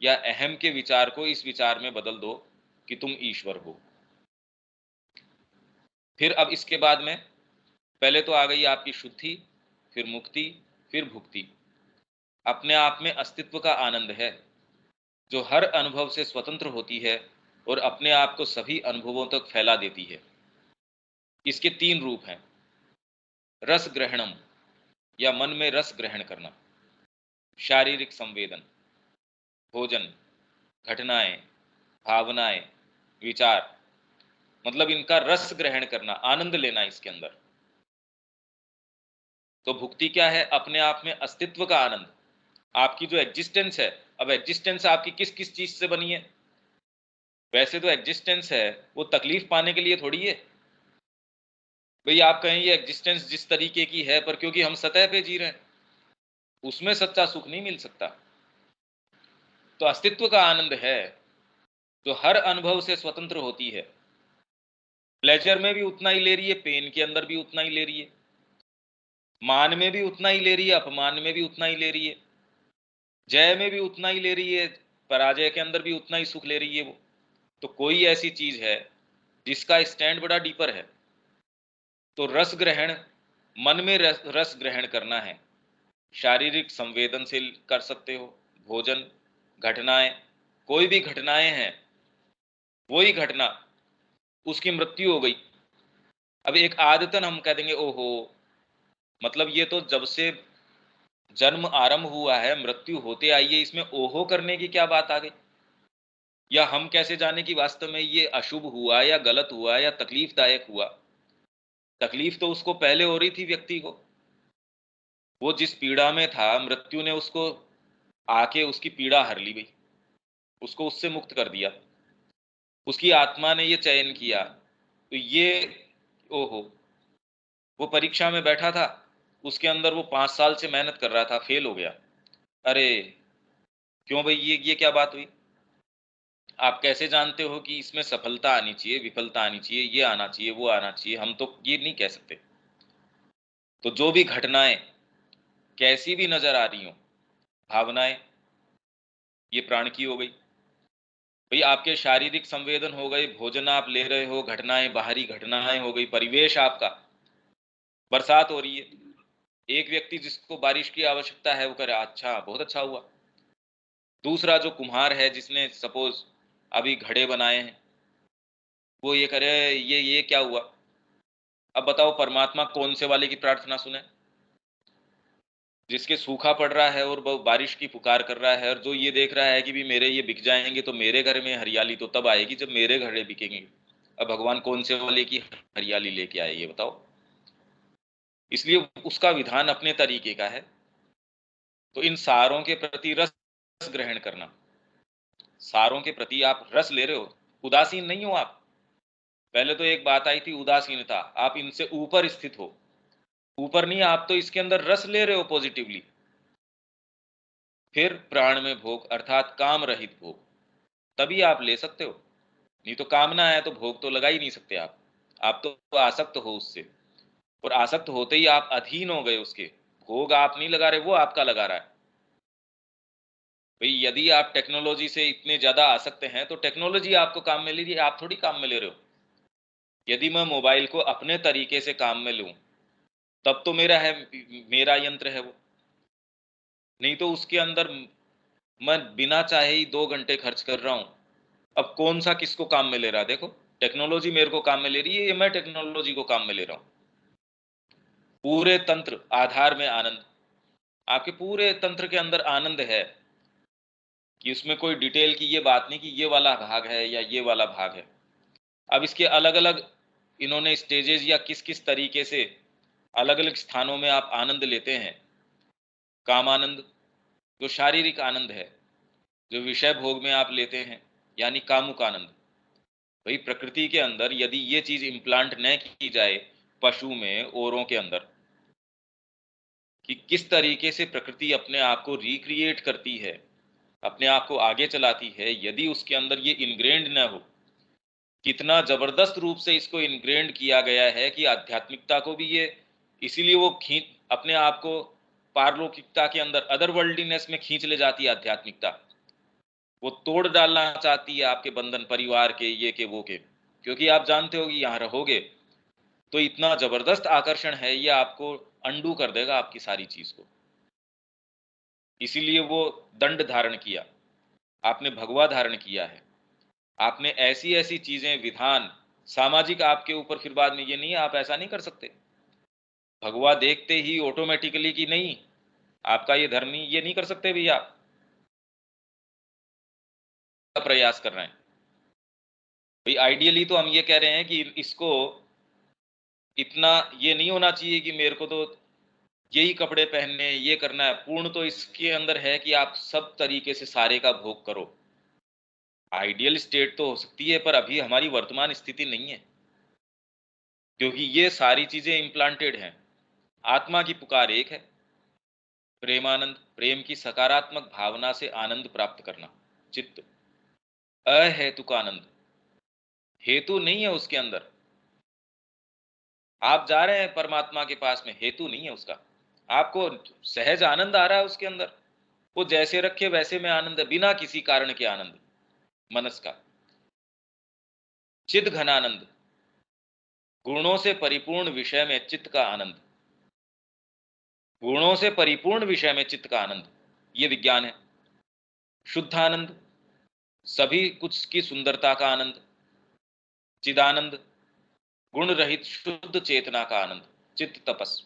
Speaker 1: या अहम के विचार को इस विचार में बदल दो कि तुम ईश्वर हो। फिर अब इसके बाद में पहले तो आ गई आपकी शुद्धि, फिर मुक्ति, फिर भुक्ति। अपने आप में अस्तित्व का आनंद है जो हर अनुभव से स्वतंत्र होती है और अपने आप को सभी अनुभवों तक फैला देती है। इसके तीन रूप हैं। रस ग्रहणम या मन में रस ग्रहण करना, शारीरिक संवेदन, भोजन, घटनाएं, भावनाएं, विचार, मतलब इनका रस ग्रहण करना, आनंद लेना इसके अंदर। तो भुक्ति क्या है? अपने आप में अस्तित्व का आनंद, आपकी जो एग्जिस्टेंस है। अब एग्जिस्टेंस आपकी किस किस चीज से बनी है? वैसे तो एग्जिस्टेंस है वो तकलीफ पाने के लिए थोड़ी है। भाई आप कहें ये एग्जिस्टेंस जिस तरीके की है, पर क्योंकि हम सतह पे जी रहे हैं, उसमें सच्चा सुख नहीं मिल सकता। तो अस्तित्व का आनंद है जो हर अनुभव से स्वतंत्र होती है। प्लेजर में भी उतना ही ले रही है, पेन के अंदर भी उतना ही ले रही है, मान में भी उतना ही ले रही है, अपमान में भी उतना ही ले रही है, जय में भी उतना ही ले रही है, पराजय के अंदर भी उतना ही सुख ले रही है वो। तो कोई ऐसी चीज है जिसका स्टैंड बड़ा डीपर है। तो रस ग्रहण, मन में रस ग्रहण करना है, शारीरिक संवेदन से कर सकते हो, भोजन, घटनाएं, कोई भी घटनाएं हैं, वही घटना, उसकी मृत्यु हो गई। अब एक आदतन हम कह देंगे ओहो, मतलब ये तो जब से जन्म आरंभ हुआ है मृत्यु होते आई है, इसमें ओहो करने की क्या बात आ गई? या हम कैसे जाने कि वास्तव में ये अशुभ हुआ या गलत हुआ या तकलीफदायक हुआ? तकलीफ तो उसको पहले हो रही थी व्यक्ति को। वो जिस पीड़ा में था, मृत्यु ने उसको आके उसकी पीड़ा हर ली गई। उसको उससे मुक्त कर दिया, उसकी आत्मा ने ये चयन किया, तो ये ओहो, वो परीक्षा में बैठा था, उसके अंदर वो 5 साल से मेहनत कर रहा था, फेल हो गया। अरे! क्यों भई, ये क्या बात हुई? आप कैसे जानते हो कि इसमें सफलता आनी चाहिए, विफलता आनी चाहिए, ये आना चाहिए, वो आना चाहिए? हम तो ये नहीं कह सकते। तो जो भी घटनाएँ कैसी भी नज़र आ रही हों, भावनाएँ, ये प्राण की हो गई। भई आपके शारीरिक संवेदन हो गए, भोजन आप ले रहे हो, घटनाएँ, बाहरी घटनाएँ हो गई, परिवेश आपका, बरसात हो रही है। एक व्यक्ति जिसको बारिश की आवश्यकता है, वो कह रहा है, अच्छा, बहुत अच्छा हुआ। दूसरा जो कुम्हार है, जिसने सपोज़ अभी घड़े बनाए हैं, वो ये कह रहा है, ये क्या हुआ? अब बताओ परमात्मा कौन से वाले की प्रार्थना सुने? जिसके सूखा पड़ रहा है और वो बारिश की पुकार कर रहा है, और जो ये देख रहा है कि भी मेरे ये बिक जाएँगे तो मेरे घर में हरियाली तो तब आएगी जब मेरे घड़े बिकेंगे। अब भगवान कौन से वाले की हरियाली लेके आए, ये बताओ? इसलिए उसका विधान अपने तरीके का है। तो इन सारों के प्रति रस ग्रहण करना, सारों के प्रति आप रस ले रहे हो, उदासीन नहीं हो आप। पहले तो एक बात आई थी उदासीनता, आप इनसे ऊपर स्थित हो। ऊपर नहीं, आप तो इसके अंदर रस ले रहे हो पॉजिटिवली। फिर प्राण में भोग अर्थात काम रहित भोग, तभी आप ले सकते हो। नहीं तो कामना है तो भोग तो लगा ही नहीं सकते आप। आप तो आसक्त हो उससे, और आसक्त होते ही आप अधीन हो गए उसके। भोग आप नहीं लगा रहे, वो आपका लगा रहा है। भाई यदि आप टेक्नोलॉजी से इतने ज्यादा आसक्त हैं तो टेक्नोलॉजी आपको काम में ले रही है, आप थोड़ी काम में ले रहे हो। यदि मैं मोबाइल को अपने तरीके से काम में लूं, तब तो मेरा है, मेरा यंत्र है वो। नहीं तो उसके अंदर मैं बिना चाहे ही 2 घंटे खर्च कर रहा हूं। अब कौन सा किसको काम में ले रहा है? देखो, टेक्नोलॉजी मेरे को काम में ले रही है, ये मैं टेक्नोलॉजी को काम में ले रहा हूं। पूरे तंत्र आधार में आनंद, आपके पूरे तंत्र के अंदर आनंद है, कि उसमें कोई डिटेल की ये बात नहीं कि ये वाला भाग है या ये वाला भाग है। अब इसके अलग अलग इन्होंने स्टेजेस या किस किस तरीके से अलग अलग स्थानों में आप आनंद लेते हैं। काम आनंद, जो शारीरिक आनंद है, जो विषय भोग में आप लेते हैं, यानी कामुक आनंद। भाई प्रकृति के अंदर यदि ये चीज इम्प्लांट न की जाए, पशु में, औरों के अंदर, कि किस तरीके से प्रकृति अपने आप को रिक्रिएट करती है, अपने आप को आगे चलाती है, यदि उसके अंदर ये इनग्रेन्ड न हो, कितना जबरदस्त रूप से इसको इनग्रेन्ड किया गया है कि आध्यात्मिकता को भी ये, इसीलिए वो खींच अपने आप को पारलौकिकता के अंदर, अदर वर्ल्डलीनेस में खींच ले जाती है आध्यात्मिकता। वो तोड़ डालना चाहती है आपके बंधन, परिवार के, ये के वो के, क्योंकि आप जानते हो कि यहाँ रहोगे तो इतना जबरदस्त आकर्षण है, ये आपको अंडू कर देगा आपकी सारी चीज को। इसीलिए वो दंड धारण किया, आपने भगवा धारण किया है, आपने ऐसी ऐसी चीजें, विधान, सामाजिक आपके ऊपर, फिर बाद में ये नहीं, आप ऐसा नहीं कर सकते। भगवा देखते ही ऑटोमेटिकली कि नहीं आपका ये धर्म नहीं, ये नहीं कर सकते भैया। आप प्रयास कर रहे हैं भाई, आइडियली तो हम ये कह रहे हैं कि इसको इतना ये नहीं होना चाहिए कि मेरे को तो यही कपड़े पहनने, ये करना है। पूर्ण तो इसके अंदर है कि आप सब तरीके से सारे का भोग करो। आइडियल स्टेट तो हो सकती है, पर अभी हमारी वर्तमान स्थिति नहीं है, क्योंकि ये सारी चीजें इम्प्लांटेड हैं। आत्मा की पुकार एक है, प्रेमानंद, प्रेम की सकारात्मक भावना से आनंद प्राप्त करना। चित्त, अहेतुक आनंद, हेतु नहीं है उसके अंदर। आप जा रहे हैं परमात्मा के पास में, हेतु नहीं है उसका। आपको सहज आनंद आ रहा है उसके अंदर, वो जैसे रखे वैसे में आनंद है, बिना किसी कारण के आनंद, मनस का। चिद घनानंद, गुणों से परिपूर्ण विषय में चित्त का आनंद, गुणों से परिपूर्ण विषय में चित्त का आनंद, ये विज्ञान है। शुद्ध आनंद, सभी कुछ की सुंदरता का आनंद। चिदानंद, गुण रहित शुद्ध चेतना का आनंद। चित्त तपस,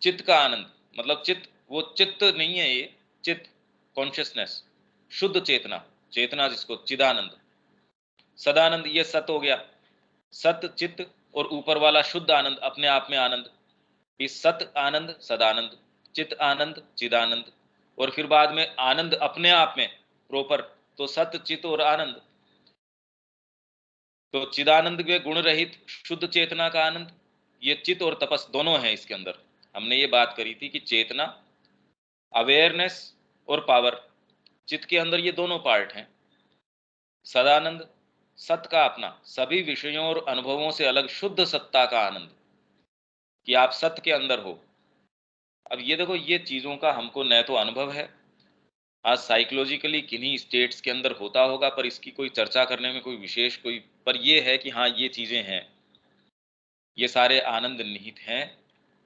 Speaker 1: चित्त का आनंद, मतलब चित्त, वो चित्त नहीं है ये, चित्त कॉन्शियसनेस, शुद्ध चेतना, चेतना जिसको चिदानंद। सदानंद, ये सत हो गया, सत चित्त, और ऊपर वाला शुद्ध आनंद, अपने आप में आनंद। इस सत आनंद सदानंद, चित आनंद चिदानंद, और फिर बाद में आनंद अपने आप में, प्रॉपर, तो सत, चित और आनंद। तो चिदानंद के गुण रहित शुद्ध चेतना का आनंद, ये चित और तपस दोनों है इसके अंदर। हमने ये बात करी थी कि चेतना, अवेयरनेस और पावर, चित के अंदर ये दोनों पार्ट हैं। सदानंद, सत का अपना, सभी विषयों और अनुभवों से अलग शुद्ध सत्ता का आनंद, कि आप सत्य के अंदर हो। अब ये देखो, ये चीजों का हमको न तो अनुभव है, आज साइकोलॉजिकली किन्हीं स्टेट्स के अंदर होता होगा, पर इसकी कोई चर्चा करने में कोई विशेष कोई, पर ये है कि हाँ ये चीजें हैं, ये सारे आनंद निहित हैं।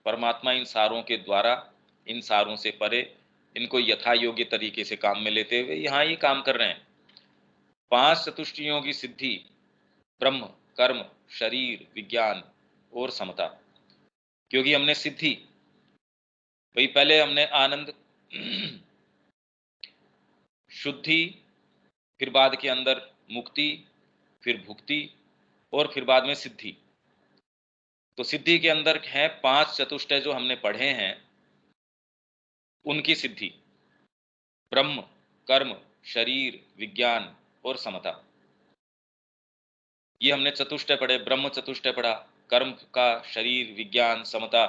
Speaker 1: परमात्मा इन सारों के द्वारा, इन सारों से परे, इनको यथा योग्य तरीके से काम में लेते हुए यहाँ ये काम कर रहे हैं। 5 चतुष्टयों की सिद्धि, ब्रह्म, कर्म, शरीर, विज्ञान और समता। क्योंकि हमने सिद्धि, भाई पहले हमने आनंद, शुद्धि, फिर बाद के अंदर मुक्ति, फिर भुक्ति, और फिर बाद में सिद्धि। तो सिद्धि के अंदर है 5 चतुष्टय जो हमने पढ़े हैं, उनकी सिद्धि, ब्रह्म, कर्म, शरीर, विज्ञान और समता। ये हमने चतुष्टय पढ़े, ब्रह्म चतुष्टय पढ़ा, कर्म का, शरीर, विज्ञान, समता,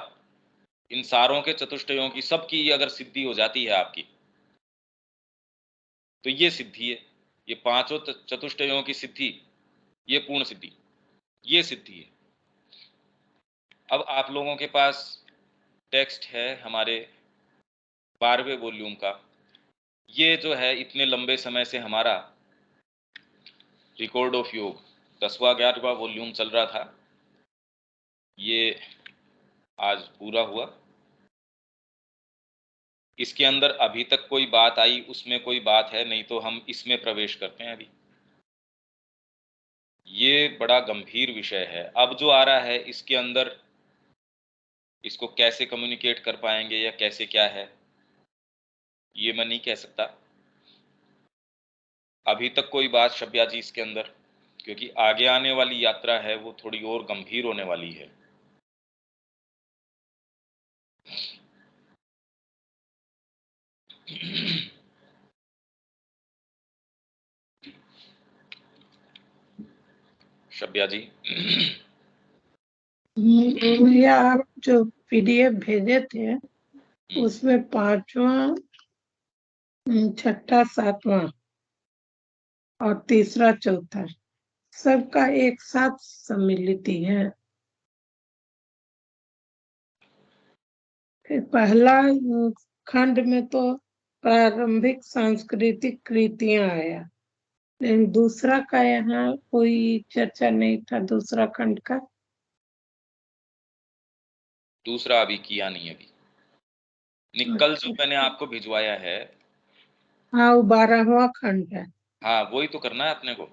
Speaker 1: इन सारों के चतुष्टयों की सबकी अगर सिद्धि हो जाती है आपकी, तो ये सिद्धि है। ये पांचों चतुष्टयों की सिद्धि, ये पूर्ण सिद्धि, ये सिद्धि है। अब आप लोगों के पास टेक्स्ट है हमारे 12वें वॉल्यूम का। ये जो है इतने लंबे समय से हमारा रिकॉर्ड ऑफ योग 10वां 11वां वॉल्यूम चल रहा था, ये आज पूरा हुआ। इसके अंदर अभी तक कोई बात आई, उसमें कोई बात है नहीं, तो हम इसमें प्रवेश करते हैं अभी। ये बड़ा गंभीर विषय है। अब जो आ रहा है इसके अंदर, इसको कैसे कम्युनिकेट कर पाएंगे या कैसे क्या है, ये मैं नहीं कह सकता अभी तक कोई बात शब्या जी इसके अंदर, क्योंकि आगे आने वाली यात्रा है वो थोड़ी और गंभीर होने वाली है। शब्या जी।
Speaker 2: ये आप जो पीडीएफ भेजे थे उसमें 5वां, 6ठा, 7वां और तीसरा, चौथा सबका एक साथ सम्मिलित ही है। फिर पहला खंड में तो प्रारंभिक सांस्कृतिक कृतियां आया, लेकिन दूसरा का यहाँ कोई चर्चा नहीं था। दूसरा खंड का
Speaker 1: दूसरा अभी किया नहीं, अभी निकल जो मैंने आपको भिजवाया है।
Speaker 2: हाँ, वो 12वां खंड है।
Speaker 1: हाँ वही तो करना है अपने को।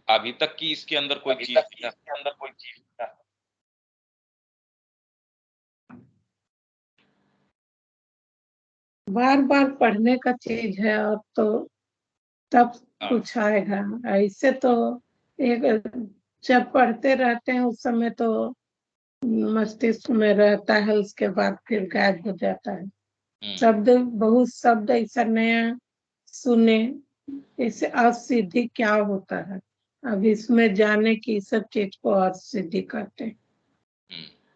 Speaker 1: अभी तक की इसके अंदर कोई चीज नहीं है।
Speaker 2: बार बार पढ़ने का चीज है, और तो तब
Speaker 1: हाँ।
Speaker 2: कुछ आएगा। ऐसे तो एक जब पढ़ते रहते हैं उस समय तो मस्तिष्क में रहता है, उसके बाद फिर गायब हो जाता है। शब्द, बहुत शब्द ऐसा नया सुने, इसे असिद्धि क्या होता है, अब इसमें जाने की सब चीज को असिद्धि कहते हैं।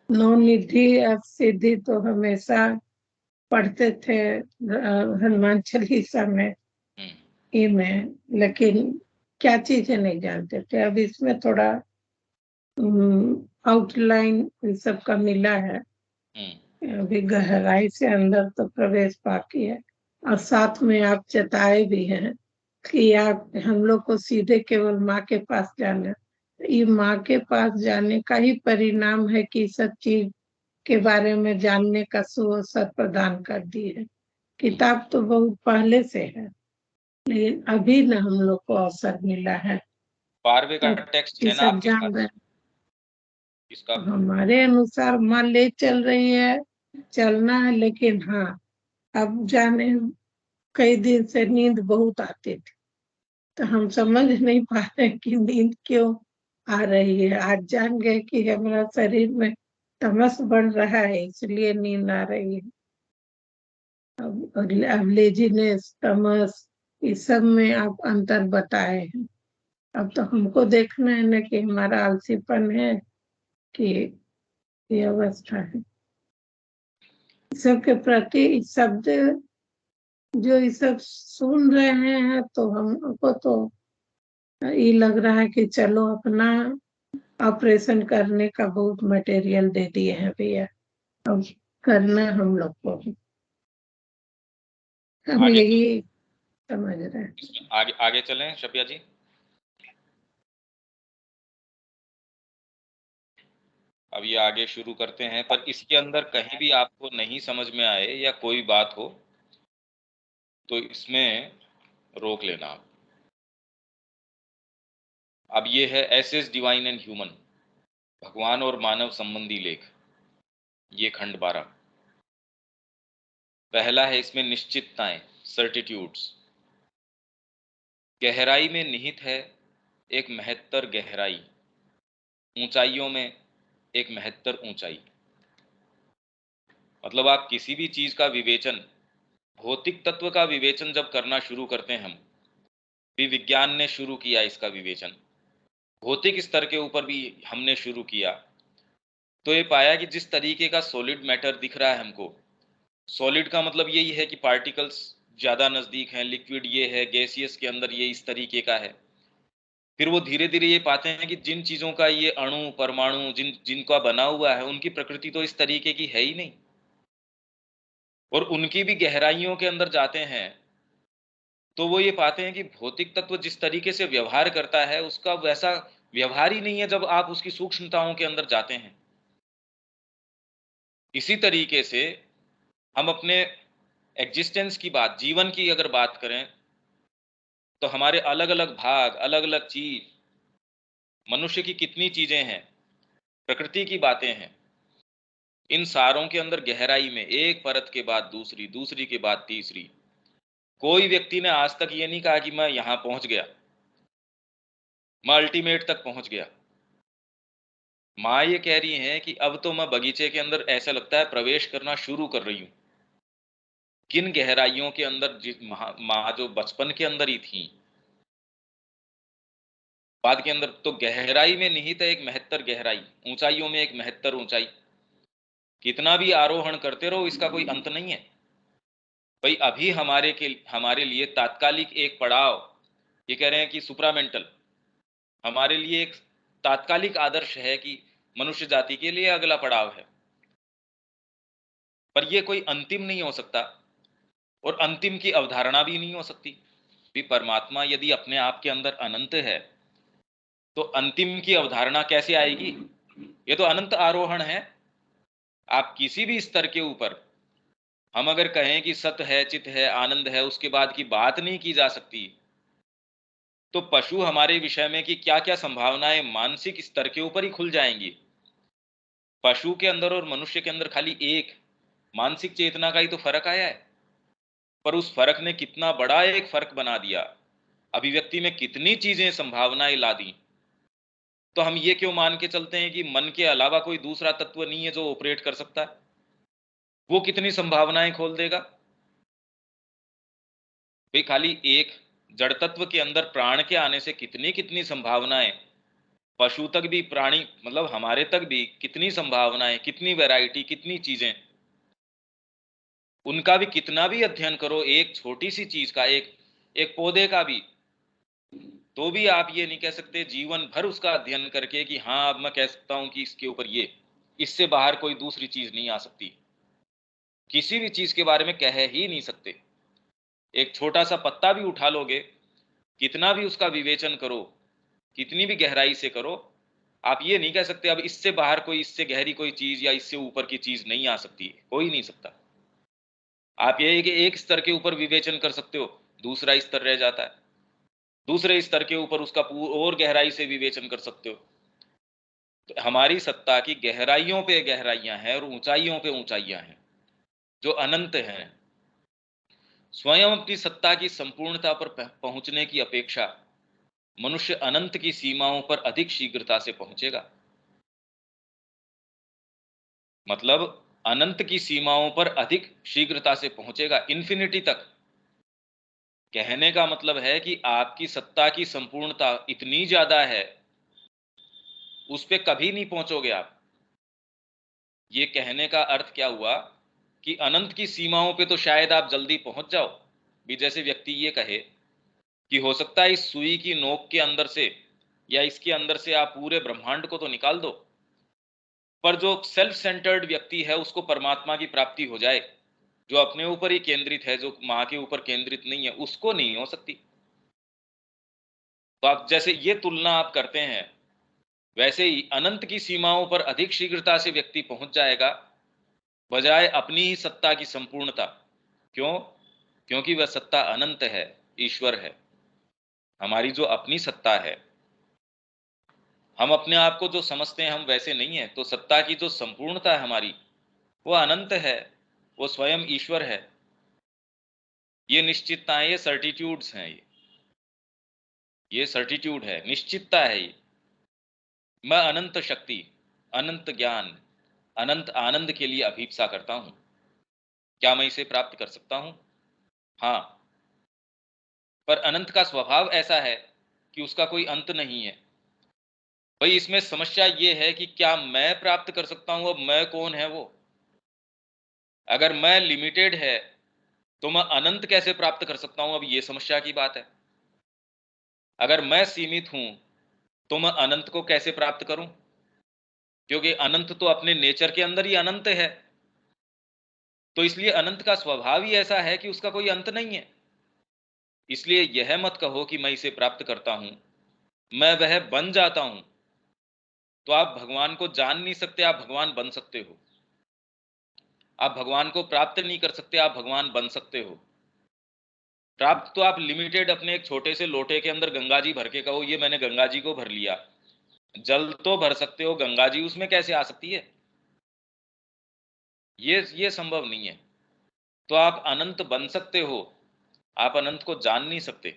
Speaker 2: नवनिधि असिद्धि तो हमेशा पढ़ते थे हनुमान चालीसा में, में, लेकिन क्या चीजें नहीं जानते थे। अब इसमें थोड़ा आउटलाइन सब का मिला है, अभी गहराई से अंदर तो प्रवेश बाकी है। और साथ में आप चेताए भी हैं कि आप हम लोग को सीधे केवल माँ के पास जाना, ये माँ के पास जाने का ही परिणाम है कि सब चीज के बारे में जानने का सुअवसर प्रदान कर दी है। किताब तो बहुत पहले से है, लेकिन अभी न हम लोग को अवसर मिला है।
Speaker 1: 12वें का टेक्स्ट है ना
Speaker 2: सब
Speaker 1: आपके
Speaker 2: जान
Speaker 1: पास
Speaker 2: रहे,
Speaker 1: इसका?
Speaker 2: हमारे अनुसार माँ ले चल रही है, चलना है, लेकिन हाँ अब जाने कई दिन से नींद बहुत आती थी, तो हम समझ नहीं पा रहे कि नींद क्यों आ रही है। आज जान गए कि हमारा शरीर में तमस बढ़ रहा है, इसलिए नींद आ रही है। अब लेजीनेस, तमस, इस सब में आप अंतर बताए हैं। अब तो हमको देखना है ना कि हमारा आलसीपन है कि ये अवस्था है। सबके प्रति शब्द जो ये सब सुन रहे हैं तो हमको तो ये लग रहा है कि चलो अपना ऑपरेशन करने का बहुत मटेरियल दे दिए हैं भैया, अब करना हम लोग को, हम
Speaker 1: आगे
Speaker 2: यही समझ रहे हैं।
Speaker 1: आगे आगे चलें शफिया जी। अब ये आगे शुरू करते हैं, पर इसके अंदर कहीं भी आपको नहीं समझ में आए या कोई बात हो तो इसमें रोक लेना आप। अब ये है एसेस डिवाइन एंड ह्यूमन, भगवान और मानव संबंधी लेख, ये खंड 12। पहला है इसमें निश्चितताएं, सर्टिट्यूड्स। गहराई में निहित है एक महत्तर गहराई, ऊंचाइयों में एक महत्तर ऊंचाई। मतलब आप किसी भी चीज का विवेचन, भौतिक तत्व का विवेचन जब करना शुरू करते हैं हम, भी विज्ञान ने शुरू किया इसका विवेचन, भौतिक स्तर के ऊपर भी हमने शुरू किया, तो ये पाया कि जिस तरीके का सॉलिड मैटर दिख रहा है हमको, सॉलिड का मतलब यही है कि पार्टिकल्स ज्यादा नजदीक हैं, लिक्विड ये है, गैसियस के अंदर ये इस तरीके का है। फिर वो धीरे धीरे ये पाते हैं कि जिन चीजों का ये अणु परमाणु जिनका बना हुआ है, उनकी प्रकृति तो इस तरीके की है ही नहीं, और उनकी भी गहराइयों के अंदर जाते हैं तो वो ये पाते हैं कि भौतिक तत्व जिस तरीके से व्यवहार करता है उसका वैसा व्यवहार ही नहीं है जब आप उसकी सूक्ष्मताओं के अंदर जाते हैं। इसी तरीके से हम अपने एग्जिस्टेंस की बात, जीवन की अगर बात करें, तो हमारे अलग अलग भाग, अलग अलग चीज, मनुष्य की कितनी चीजें हैं, प्रकृति की बातें हैं, इन सारों के अंदर गहराई में एक परत के बाद दूसरी, दूसरी के बाद तीसरी। कोई व्यक्ति ने आज तक ये नहीं कहा कि मैं यहां पहुंच गया, मैं अल्टीमेट तक पहुंच गया। माँ ये कह रही हैं कि अब तो मैं बगीचे के अंदर ऐसा लगता है प्रवेश करना शुरू कर रही हूं। किन गहराइयों के अंदर माँ जो बचपन के अंदर ही थी, बाद के अंदर तो गहराई में निहित है एक महत्तर गहराई, ऊंचाइयों में एक महत्तर ऊंचाई। कितना भी आरोहण करते रहो इसका कोई अंत नहीं है। भाई अभी हमारे लिए तात्कालिक एक पड़ाव, ये कह रहे हैं कि सुप्रामेंटल, हमारे लिए एक तात्कालिक आदर्श है कि मनुष्य जाति के लिए अगला पड़ाव है, पर यह कोई अंतिम नहीं हो सकता और अंतिम की अवधारणा भी नहीं हो सकती। भी परमात्मा यदि अपने आप के अंदर अनंत है तो अंतिम की अवधारणा कैसे आएगी? ये तो अनंत आरोहण है। आप किसी भी स्तर के ऊपर हम अगर कहें कि सत है, चित है, आनंद है, उसके बाद की बात नहीं की जा सकती, तो पशु हमारे विषय में कि क्या क्या संभावनाएं मानसिक स्तर के ऊपर ही खुल जाएंगी। पशु के अंदर और मनुष्य के अंदर खाली एक मानसिक चेतना का ही तो फर्क आया है, पर उस फर्क ने कितना बड़ा एक फर्क बना दिया, अभिव्यक्ति में कितनी चीजें संभावनाएं ला दी। तो हम ये क्यों मान के चलते हैं कि मन के अलावा कोई दूसरा तत्व नहीं है जो ऑपरेट कर सकता है? वो कितनी संभावनाएं खोल देगा। भाई खाली एक जड़ तत्व के अंदर प्राण के आने से कितनी कितनी संभावनाएं, पशु तक भी, प्राणी मतलब हमारे तक भी कितनी संभावनाएं, कितनी वैरायटी, कितनी चीजें, उनका भी कितना भी अध्ययन करो, एक छोटी सी चीज का, एक एक पौधे का भी, तो भी आप ये नहीं कह सकते जीवन भर उसका अध्ययन करके कि हाँ अब मैं कह सकता हूं कि इसके ऊपर ये, इससे बाहर कोई दूसरी चीज नहीं आ सकती। किसी भी चीज के बारे में कह ही नहीं सकते। एक छोटा सा पत्ता भी उठा लोगे, कितना भी उसका विवेचन करो, कितनी भी गहराई से करो, आप ये नहीं कह सकते अब इससे बाहर कोई, इससे गहरी कोई चीज या इससे ऊपर की चीज नहीं आ सकती, कोई नहीं सकता। आप ये कि एक स्तर के ऊपर विवेचन कर सकते हो, दूसरा स्तर रह जाता है, दूसरे स्तर के ऊपर उसका और गहराई से विवेचन कर सकते हो। तो हमारी सत्ता की गहराइयों पे गहराइयां हैं और ऊंचाइयों पे ऊंचाइयां हैं जो अनंत हैं। स्वयं अपनी सत्ता की संपूर्णता पर पहुंचने की अपेक्षा मनुष्य अनंत की सीमाओं पर अधिक शीघ्रता से पहुंचेगा। मतलब अनंत की सीमाओं पर अधिक शीघ्रता से पहुंचेगा, इन्फिनिटी तक। कहने का मतलब है कि आपकी सत्ता की संपूर्णता इतनी ज्यादा है, उस पे कभी नहीं पहुंचोगे आप। ये कहने का अर्थ क्या हुआ कि अनंत की सीमाओं पे तो शायद आप जल्दी पहुंच जाओ भी। जैसे व्यक्ति ये कहे कि हो सकता है इस सुई की नोक के अंदर से या इसके अंदर से आप पूरे ब्रह्मांड को तो निकाल दो, पर जो सेल्फ सेंटर्ड व्यक्ति है उसको परमात्मा की प्राप्ति हो जाए, जो अपने ऊपर ही केंद्रित है, जो मां के ऊपर केंद्रित नहीं है, उसको नहीं हो सकती। तो आप जैसे ये तुलना आप करते हैं, वैसे ही अनंत की सीमाओं पर अधिक शीघ्रता से व्यक्ति पहुंच जाएगा बजाय अपनी ही सत्ता की संपूर्णता। क्यों? क्योंकि वह सत्ता अनंत है, ईश्वर है। हमारी जो अपनी सत्ता है, हम अपने आप को जो समझते हैं हम वैसे नहीं है, तो सत्ता की जो संपूर्णता है हमारी, वो अनंत है, वो स्वयं ईश्वर है। ये निश्चितताएं, ये सर्टिट्यूड्स हैं, ये सर्टिट्यूड है, निश्चितता है ये। मैं अनंत शक्ति, अनंत ज्ञान, अनंत आनंद के लिए अभीप्सा करता हूं। क्या मैं इसे प्राप्त कर सकता हूं? हाँ। पर अनंत का स्वभाव ऐसा है कि उसका कोई अंत नहीं है। भाई इसमें समस्या ये है कि क्या मैं प्राप्त कर सकता हूं? अब मैं कौन है वो? अगर मैं लिमिटेड है तो मैं अनंत कैसे प्राप्त कर सकता हूं? अब ये समस्या की बात है। अगर मैं सीमित हूं तो मैं अनंत को कैसे प्राप्त करूं? क्योंकि अनंत तो अपने नेचर के अंदर ही अनंत है। तो इसलिए अनंत का स्वभाव ही ऐसा है कि उसका कोई अंत नहीं है। इसलिए यह मत कहो कि मैं इसे प्राप्त करता हूं, मैं वह बन जाता हूं। तो आप भगवान को जान नहीं सकते, आप भगवान बन सकते हो। आप भगवान को प्राप्त नहीं कर सकते, आप भगवान बन सकते हो। प्राप्त तो आप लिमिटेड अपने एक छोटे से लोटे के अंदर गंगा जी भर के कहो ये मैंने गंगा जी को भर लिया, जल तो भर सकते हो, गंगा जी उसमें कैसे आ सकती है? ये संभव नहीं है। तो आप अनंत बन सकते हो, आप अनंत को जान नहीं सकते,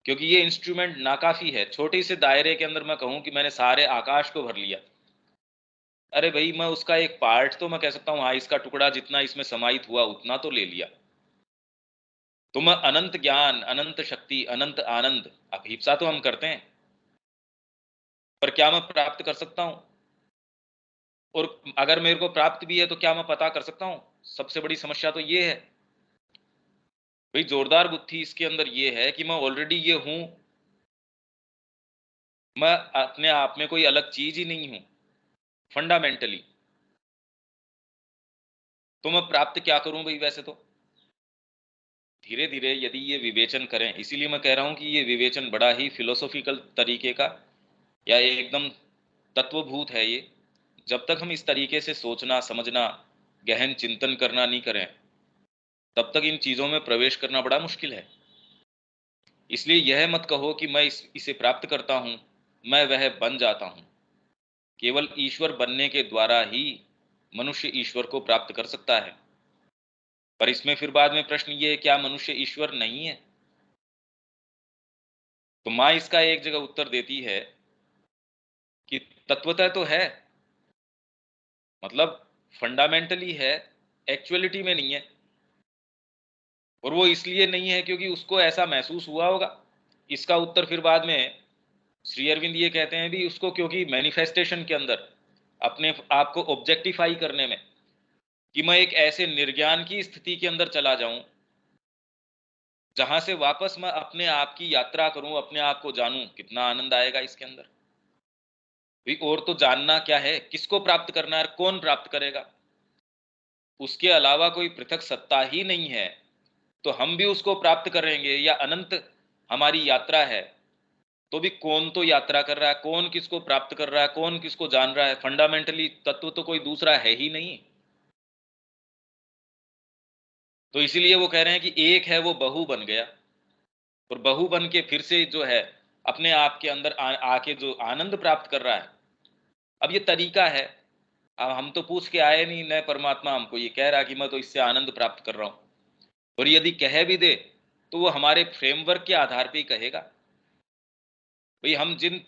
Speaker 1: क्योंकि ये इंस्ट्रूमेंट नाकाफी है। छोटे से दायरे के अंदर मैं कहूं कि मैंने सारे आकाश को भर लिया, अरे भाई मैं उसका एक पार्ट तो मैं कह सकता हूं, हाँ इसका टुकड़ा जितना इसमें समाहित हुआ उतना तो ले लिया। तो मैं अनंत ज्ञान, अनंत शक्ति, अनंत आनंद, अभीप्सा तो हम करते हैं, पर क्या मैं प्राप्त कर सकता हूं? और अगर मेरे को प्राप्त भी है तो क्या मैं पता कर सकता हूं? सबसे बड़ी समस्या तो ये है। भाई जोरदार बुद्धि इसके अंदर ये है कि मैं ऑलरेडी ये हूं, मैं अपने आप में कोई अलग चीज ही नहीं हूं फंडामेंटली। तो मैं प्राप्त क्या करूं भाई? वैसे तो धीरे धीरे यदि ये विवेचन करें, इसीलिए मैं कह रहा हूं कि ये विवेचन बड़ा ही फिलोसॉफिकल तरीके का या एकदम तत्वभूत है ये। जब तक हम इस तरीके से सोचना, समझना, गहन चिंतन करना नहीं करें, तब तक इन चीजों में प्रवेश करना बड़ा मुश्किल है। इसलिए यह मत कहो कि मैं इसे प्राप्त करता हूं, मैं वह बन जाता हूं। केवल ईश्वर बनने के द्वारा ही मनुष्य ईश्वर को प्राप्त कर सकता है। पर इसमें फिर बाद में प्रश्न ये है, क्या मनुष्य ईश्वर नहीं है? तो माँ इसका एक जगह उत्तर देती है कि तत्वतः तो है, मतलब फंडामेंटली है, एक्चुअलिटी में नहीं है। और वो इसलिए नहीं है क्योंकि उसको ऐसा महसूस हुआ होगा। इसका उत्तर फिर बाद में श्री अरविंद ये कहते हैं भी उसको, क्योंकि मैनिफेस्टेशन के अंदर अपने आप को ऑब्जेक्टिफाई करने में, कि मैं एक ऐसे निर्ज्ञान की स्थिति के अंदर चला जाऊं जहां से वापस मैं अपने आप की यात्रा करूं, अपने आप को जानूं, कितना आनंद आएगा इसके अंदर भी। और तो जानना क्या है, किसको प्राप्त करना है, कौन प्राप्त करेगा? उसके अलावा कोई पृथक सत्ता ही नहीं है। तो हम भी उसको प्राप्त करेंगे या अनंत हमारी यात्रा है, तो भी कौन तो यात्रा कर रहा है, कौन किसको प्राप्त कर रहा है, कौन किसको जान रहा है? फंडामेंटली तत्व तो कोई दूसरा है ही नहीं। तो इसीलिए वो कह रहे हैं कि एक है वो बहु बन गया, और बहु बन के फिर से जो है अपने आप के अंदर आके जो आनंद प्राप्त कर रहा है। अब ये तरीका है। अब हम तो पूछ के आए नहीं, न परमात्मा हमको ये कह रहा कि मैं तो इससे आनंद प्राप्त कर रहा हूं। और यदि कह भी दे तो वो हमारे फ्रेमवर्क के आधार पे ही कहेगा। भाई हम जिन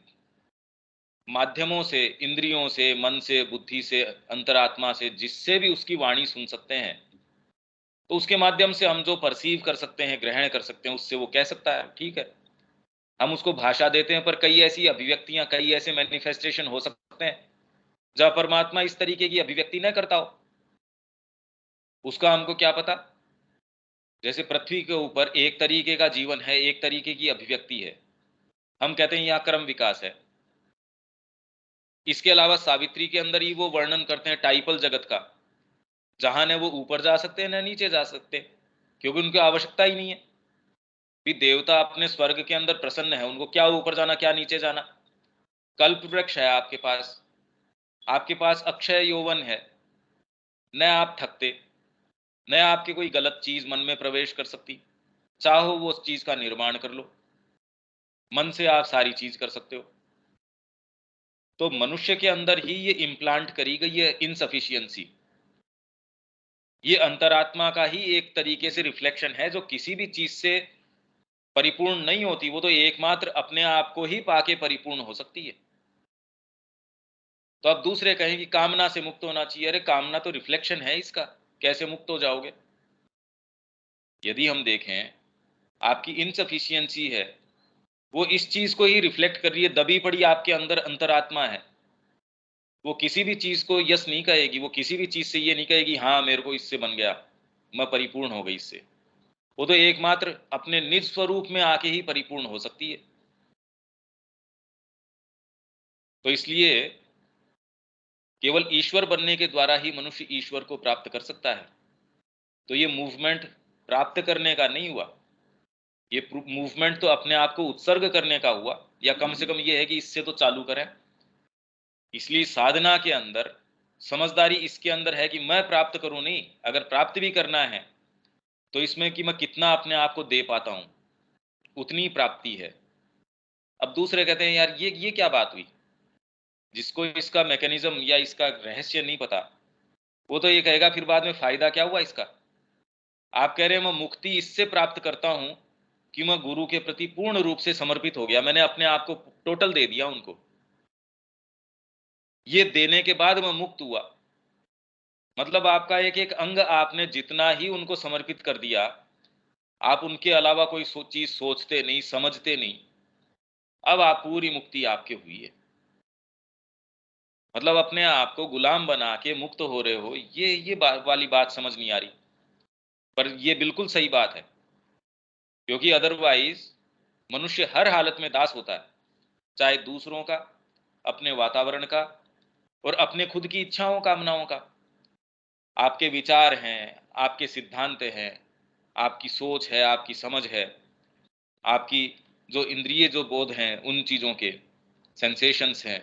Speaker 1: माध्यमों से, इंद्रियों से, मन से, बुद्धि से, अंतरात्मा से, जिससे भी उसकी वाणी सुन सकते हैं, तो उसके माध्यम से हम जो परसीव कर सकते हैं, ग्रहण कर सकते हैं, उससे वो कह सकता है, ठीक है। हम उसको भाषा देते हैं, पर कई ऐसी अभिव्यक्तियां, कई ऐसे मैनिफेस्टेशन हो सकते हैं जहां परमात्मा इस तरीके की अभिव्यक्ति न करता हो। उसका हमको क्या पता। जैसे पृथ्वी के ऊपर एक तरीके का जीवन है, एक तरीके की अभिव्यक्ति है, हम कहते हैं यहाँ क्रम विकास है। इसके अलावा सावित्री के अंदर ही वो वर्णन करते हैं टाइपल जगत का, जहां न वो ऊपर जा सकते हैं न नीचे जा सकते, क्योंकि उनकी आवश्यकता ही नहीं है। भी देवता अपने स्वर्ग के अंदर प्रसन्न है, उनको क्या ऊपर जाना, क्या नीचे जाना। कल्प वृक्ष है आपके पास अक्षय यौवन है, न आप थकते, न आपके कोई गलत चीज मन में प्रवेश कर सकती। चाहो वो उस चीज का निर्माण कर लो, मन से आप सारी चीज कर सकते हो। तो मनुष्य के अंदर ही ये इम्प्लांट करी गई है इनसफिशियंसी। ये अंतरात्मा का ही एक तरीके से रिफ्लेक्शन है, जो किसी भी चीज से परिपूर्ण नहीं होती, वो तो एकमात्र अपने आप को ही पाके परिपूर्ण हो सकती है। तो अब दूसरे कहें कि कामना से मुक्त होना चाहिए, अरे कामना तो रिफ्लेक्शन है इसका, कैसे मुक्त हो जाओगे। यदि हम देखें, आपकी इनसफिशियंसी है, वो इस चीज को ही रिफ्लेक्ट कर रही है, दबी पड़ी आपके अंदर अंतरात्मा है। वो किसी भी चीज को यस नहीं कहेगी, वो किसी भी चीज से ये नहीं कहेगी हाँ मेरे को इससे बन गया, मैं परिपूर्ण हो गई इससे। वो तो एकमात्र अपने निज स्वरूप में आके ही परिपूर्ण हो सकती है। तो इसलिए केवल ईश्वर बनने के द्वारा ही मनुष्य ईश्वर को प्राप्त कर सकता है। तो ये मूवमेंट प्राप्त करने का नहीं हुआ, ये मूवमेंट तो अपने आप को उत्सर्ग करने का हुआ, या कम से कम ये है कि इससे तो चालू करें। इसलिए साधना के अंदर समझदारी इसके अंदर है कि मैं प्राप्त करूं नहीं, अगर प्राप्त भी करना है तो इसमें कि मैं कितना अपने आप को दे पाता हूं, उतनी प्राप्ति है। अब दूसरे कहते हैं यार ये क्या बात हुई, जिसको इसका मैकेनिज्म या इसका रहस्य नहीं पता, वो तो ये कहेगा फिर बाद में फायदा क्या हुआ इसका। आप कह रहे हैं मैं मुक्ति इससे प्राप्त करता हूं कि मैं गुरु के प्रति पूर्ण रूप से समर्पित हो गया, मैंने अपने आप को टोटल दे दिया उनको, ये देने के बाद मैं मुक्त हुआ। मतलब आपका एक एक अंग आपने जितना ही उनको समर्पित कर दिया, आप उनके अलावा कोई चीज सोचते नहीं, समझते नहीं, अब आप पूरी मुक्ति आपके हुई है। मतलब अपने आप को गुलाम बना के मुक्त हो रहे हो, ये वाली बात समझ नहीं आ रही, पर ये बिल्कुल सही बात है। क्योंकि अदरवाइज मनुष्य हर हालत में दास होता है, चाहे दूसरों का, अपने वातावरण का, और अपने खुद की इच्छाओं कामनाओं का। आपके विचार हैं, आपके सिद्धांत हैं, आपकी सोच है, आपकी समझ है, आपकी जो इंद्रिय जो बोध हैं, उन चीजों के सेंसेशंस हैं,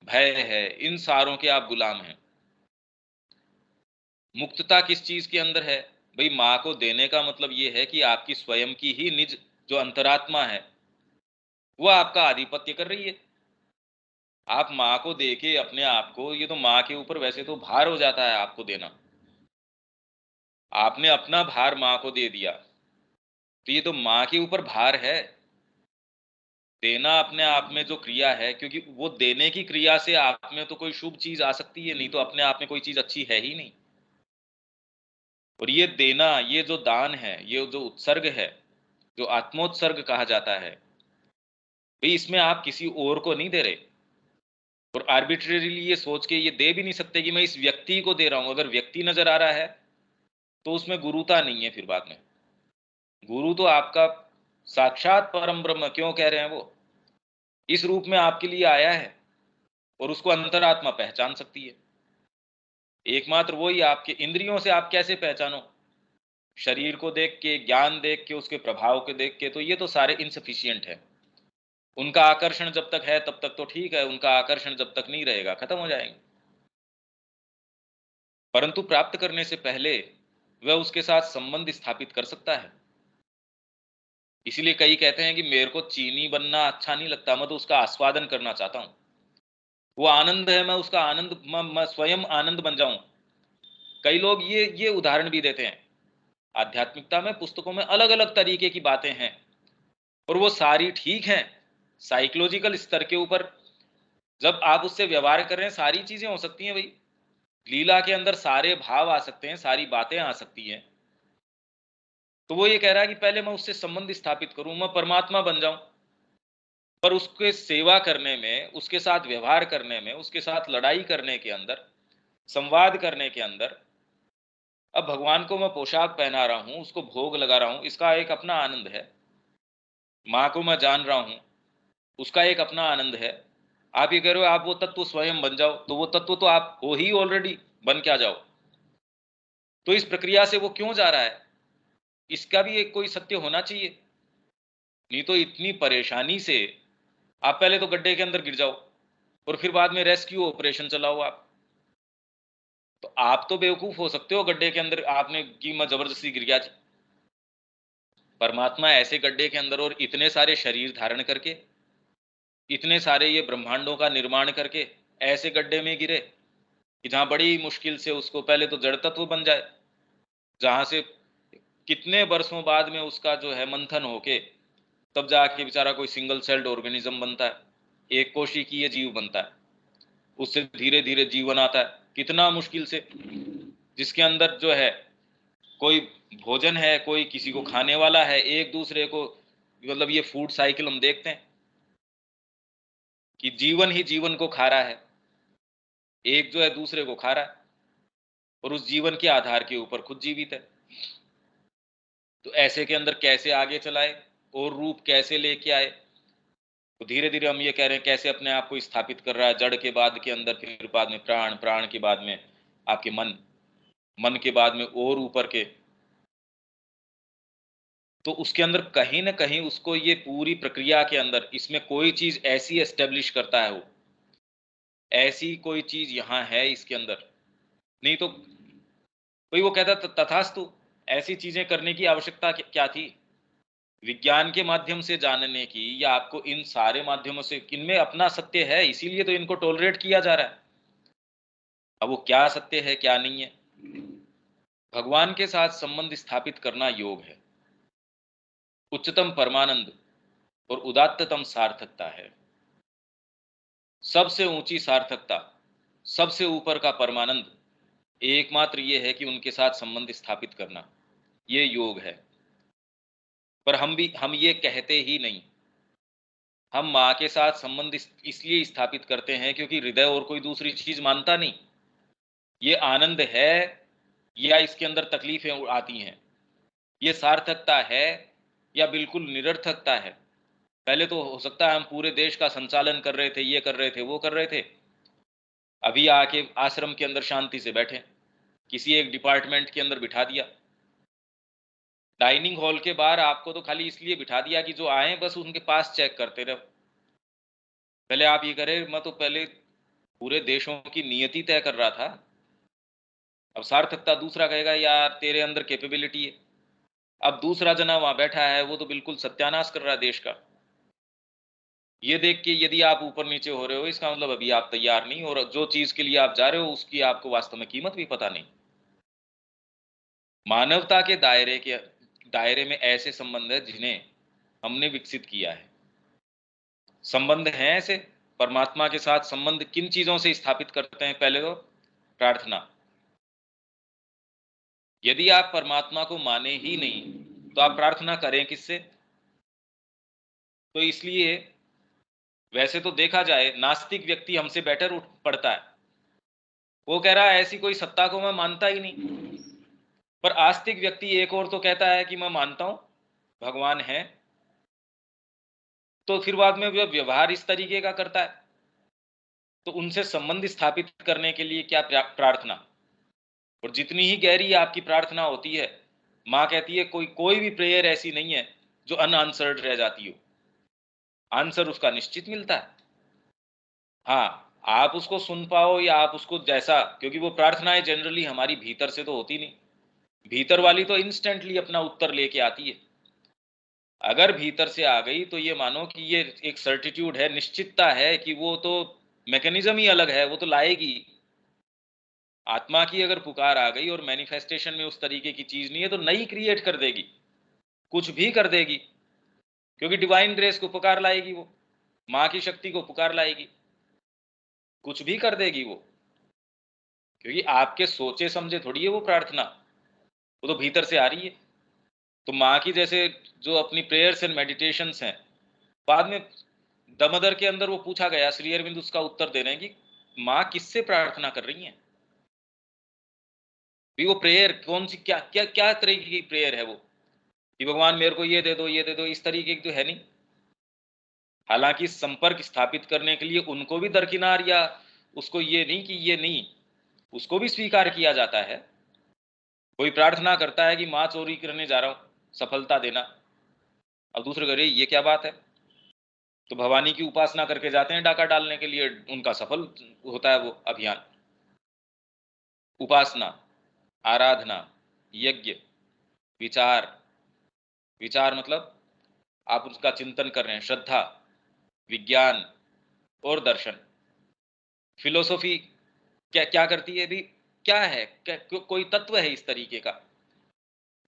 Speaker 1: भय है, इन सारों के आप गुलाम हैं। मुक्तता किस चीज के अंदर है भाई, माँ को देने का मतलब ये है कि आपकी स्वयं की ही निज जो अंतरात्मा है वो आपका आधिपत्य कर रही है। आप माँ को देके अपने आप को, ये तो माँ के ऊपर वैसे तो भार हो जाता है आपको देना, आपने अपना भार माँ को दे दिया, तो ये तो माँ के ऊपर भार है। देना अपने आप में जो क्रिया है, क्योंकि वो देने की क्रिया से आप में तो कोई शुभ चीज आ सकती है, नहीं तो अपने आप में कोई चीज अच्छी है ही नहीं। और ये देना, ये जो दान है, ये जो उत्सर्ग है, जो आत्मोत्सर्ग कहा जाता है भाई, इसमें आप किसी और को नहीं दे रहे, और आर्बिट्रेरीली ये सोच के ये दे भी नहीं सकते कि मैं इस व्यक्ति को दे रहा हूं। अगर व्यक्ति नजर आ रहा है तो उसमें गुरुता नहीं है। फिर बाद में गुरु तो आपका साक्षात परम ब्रह्म, क्यों कह रहे हैं वो इस रूप में आपके लिए आया है, और उसको अंतरात्मा पहचान सकती है। एकमात्र वही, आपके इंद्रियों से आप कैसे पहचानो, शरीर को देख के, ज्ञान देख के, उसके प्रभाव को देख के, तो ये तो सारे इनसफिशियंट है। उनका आकर्षण जब तक है तब तक तो ठीक है, उनका आकर्षण जब तक नहीं रहेगा खत्म हो जाएंगे। परंतु प्राप्त करने से पहले वह उसके साथ संबंध स्थापित कर सकता है। इसीलिए कई कहते हैं कि मेरे को चीनी बनना अच्छा नहीं लगता, मैं तो उसका आस्वादन करना चाहता हूं। वो आनंद है, मैं उसका आनंद, मैं स्वयं आनंद बन जाऊं। कई लोग ये उदाहरण भी देते हैं। आध्यात्मिकता में पुस्तकों में अलग अलग तरीके की बातें हैं, और वो सारी ठीक हैं साइकोलॉजिकल स्तर के ऊपर, जब आप उससे व्यवहार कर रहे हैं, सारी चीजें हो सकती हैं भाई। लीला के अंदर सारे भाव आ सकते हैं, सारी बातें आ सकती हैं। तो वो ये कह रहा है कि पहले मैं उससे संबंध स्थापित करूं, मैं परमात्मा बन जाऊं। पर उसके सेवा करने में, उसके साथ व्यवहार करने में, उसके साथ लड़ाई करने के अंदर, संवाद करने के अंदर, अब भगवान को मैं पोशाक पहना रहा हूं, उसको भोग लगा रहा हूं, इसका एक अपना आनंद है। माँ को मैं जान रहा हूं, उसका एक अपना आनंद है। आप ये कह रहे हो आप वो तत्व स्वयं बन जाओ, तो वो तत्व तो आप हो ही ऑलरेडी, बन क्या जाओ। तो इस प्रक्रिया से वो क्यों जा रहा है, इसका भी एक कोई सत्य होना चाहिए। नहीं तो इतनी परेशानी से आप पहले तो गड्ढे के अंदर गिर जाओ और फिर बाद में रेस्क्यू ऑपरेशन चलाओ आप। तो आप तो बेवकूफ हो सकते हो गड्ढे के अंदर आपने की मैं जबरदस्ती गिर गया जी। परमात्मा ऐसे गड्ढे के अंदर और इतने सारे शरीर धारण करके, इतने सारे ये ब्रह्मांडों का निर्माण करके ऐसे गड्ढे में गिरे कि जहां बड़ी मुश्किल से उसको पहले तो जड़ तत्व बन जाए, जहां से कितने वर्षों बाद में उसका जो है मंथन होके तब जाके बेचारा कोई सिंगल सेल्ड ऑर्गेनिज्म बनता है, एक कोशिकीय जीव बनता है। उससे धीरे धीरे जीवन आता है, कितना मुश्किल से, जिसके अंदर जो है कोई भोजन है, कोई किसी को खाने वाला है, एक दूसरे को, मतलब ये फूड साइकिल हम देखते हैं कि जीवन ही जीवन को खा रहा है, एक जो है दूसरे को खा रहा है और उस जीवन के आधार के ऊपर खुद जीवित है। तो ऐसे के अंदर कैसे आगे चलाए और रूप कैसे लेके आए। तो धीरे धीरे हम ये कह रहे हैं कैसे अपने आप को स्थापित कर रहा है, जड़ के बाद के अंदर, फिर बाद में प्राण, प्राण के बाद में आपके मन, मन के बाद में और ऊपर के। तो उसके अंदर कहीं ना कहीं उसको ये पूरी प्रक्रिया के अंदर इसमें कोई चीज ऐसी एस्टेब्लिश करता है, वो ऐसी कोई चीज यहाँ है इसके अंदर। नहीं तो कोई वो कहता तथास्तु, ऐसी चीजें करने की आवश्यकता क्या थी, विज्ञान के माध्यम से जानने की, या आपको इन सारे माध्यमों से, इनमें अपना सत्य है इसीलिए तो इनको टॉलरेट किया जा रहा है। अब वो क्या सत्य है क्या नहीं है, भगवान के साथ संबंध स्थापित करना योग है, उच्चतम परमानंद और उदात्ततम सार्थकता है। सबसे ऊंची सार्थकता, सबसे ऊपर का परमानंद एकमात्र ये है कि उनके साथ संबंध स्थापित करना, ये योग है। पर हम ये कहते ही नहीं। हम माँ के साथ संबंध इसलिए स्थापित करते हैं क्योंकि हृदय और कोई दूसरी चीज मानता नहीं। ये आनंद है या इसके अंदर तकलीफें आती हैं, ये सार्थकता है या बिल्कुल निरर्थकता है। पहले तो हो सकता है हम पूरे देश का संचालन कर रहे थे, ये कर रहे थे, वो कर रहे थे, अभी आके आश्रम के अंदर शांति से बैठे, किसी एक डिपार्टमेंट के अंदर बिठा दिया, डाइनिंग हॉल के बाहर आपको तो खाली इसलिए बिठा दिया कि जो आए बस उनके पास चेक करते रहो। पहले आप ये करें, मैं तो पहले पूरे देशों की नियति तय कर रहा था, अब सार्थकता दूसरा कहेगा यार तेरे अंदर कैपेबिलिटी है। अब दूसरा जना वहां बैठा है वो तो बिल्कुल सत्यानाश कर रहा है देश का। ये देख के यदि आप ऊपर नीचे हो रहे हो, इसका मतलब अभी आप तैयार नहीं, और जो चीज के लिए आप जा रहे हो उसकी आपको वास्तव में कीमत भी पता नहीं। मानवता के दायरे में ऐसे संबंध है जिन्हें हमने विकसित किया है। संबंध हैं ऐसे, परमात्मा के साथ संबंध किन चीजों से स्थापित करते हैं, पहले तो प्रार्थना। यदि आप परमात्मा को माने ही नहीं तो आप प्रार्थना करें किससे। तो इसलिए वैसे तो देखा जाए नास्तिक व्यक्ति हमसे बेटर उठ पड़ता है, वो कह रहा है ऐसी कोई सत्ता को मैं मानता ही नहीं। पर आस्तिक व्यक्ति एक और तो कहता है कि मैं मानता हूं भगवान है, तो फिर बाद में व्यवहार इस तरीके का करता है। तो उनसे संबंध स्थापित करने के लिए क्या प्रार्थना, और जितनी ही गहरी आपकी प्रार्थना होती है, माँ कहती है कोई कोई भी प्रेयर ऐसी नहीं है जो अनआंसर्ड रह जाती हो, आंसर उसका निश्चित मिलता है। हाँ, आप उसको सुन पाओ या आप उसको जैसा, क्योंकि वो प्रार्थनाएं जनरली हमारी भीतर से तो होती नहीं, भीतर वाली तो इंस्टेंटली अपना उत्तर लेके आती है। अगर भीतर से आ गई तो ये मानो कि ये एक सर्टिट्यूड है, निश्चितता है कि वो तो मैकेनिज्म ही अलग है, वो तो लाएगी। आत्मा की अगर पुकार आ गई और मैनिफेस्टेशन में उस तरीके की चीज नहीं है तो नई क्रिएट कर देगी, कुछ भी कर देगी, क्योंकि डिवाइन ग्रेस को पुकार लाएगी, वो माँ की शक्ति को पुकार लाएगी। कुछ भी कर देगी वो, क्योंकि आपके सोचे समझे थोड़ी है वो प्रार्थना, वो तो भीतर से आ रही है। तो माँ की जैसे जो अपनी प्रेयर्स एंड मेडिटेशंस हैं, बाद में दमोदर के अंदर वो पूछा गया, श्री अरविंद उसका उत्तर दे रहे हैं कि माँ किससे प्रार्थना कर रही हैं, भी वो प्रेयर कौन सी, क्या क्या क्या तरीके की प्रेयर है वो, कि भगवान मेरे को ये दे दो ये दे दो, इस तरीके की तो है नहीं। हालांकि संपर्क स्थापित करने के लिए उनको भी दरकिनार, या उसको ये नहीं कि ये नहीं, उसको भी स्वीकार किया जाता है। कोई प्रार्थना करता है कि माँ चोरी करने जा रहा हूं, सफलता देना, अब दूसरे कह रहे ये क्या बात है, तो भवानी की उपासना करके जाते हैं डाका डालने के लिए, उनका सफल होता है वो अभियान। उपासना, आराधना, यज्ञ, विचार, विचार मतलब आप उसका चिंतन कर रहे हैं, श्रद्धा, विज्ञान और दर्शन। फिलोसॉफी क्या क्या करती है भी, क्या है, कोई तत्व है इस तरीके का,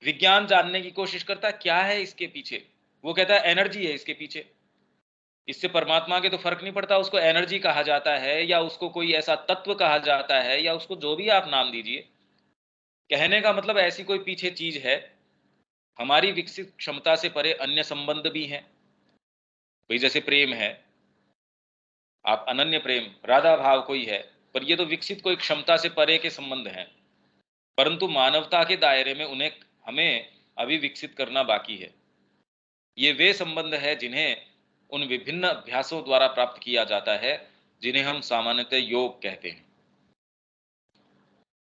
Speaker 1: विज्ञान जानने की कोशिश करता है क्या है इसके पीछे, वो कहता है एनर्जी है इसके पीछे। इससे परमात्मा के तो फर्क नहीं पड़ता, उसको एनर्जी कहा जाता है या उसको कोई ऐसा तत्व कहा जाता है या उसको जो भी आप नाम दीजिए, कहने का मतलब ऐसी कोई पीछे चीज है। हमारी विकसित क्षमता से परे अन्य संबंध भी हैं, भाई जैसे प्रेम है, आप अनन्य प्रेम, राधा भाव कोई है, पर ये तो विकसित कोई क्षमता से परे के संबंध हैं, परंतु मानवता के दायरे में उन्हें हमें अभी विकसित करना बाकी है। ये वे संबंध है जिन्हें उन विभिन्न अभ्यासों द्वारा प्राप्त किया जाता है, जिन्हें हम सामान्यतः योग कहते हैं।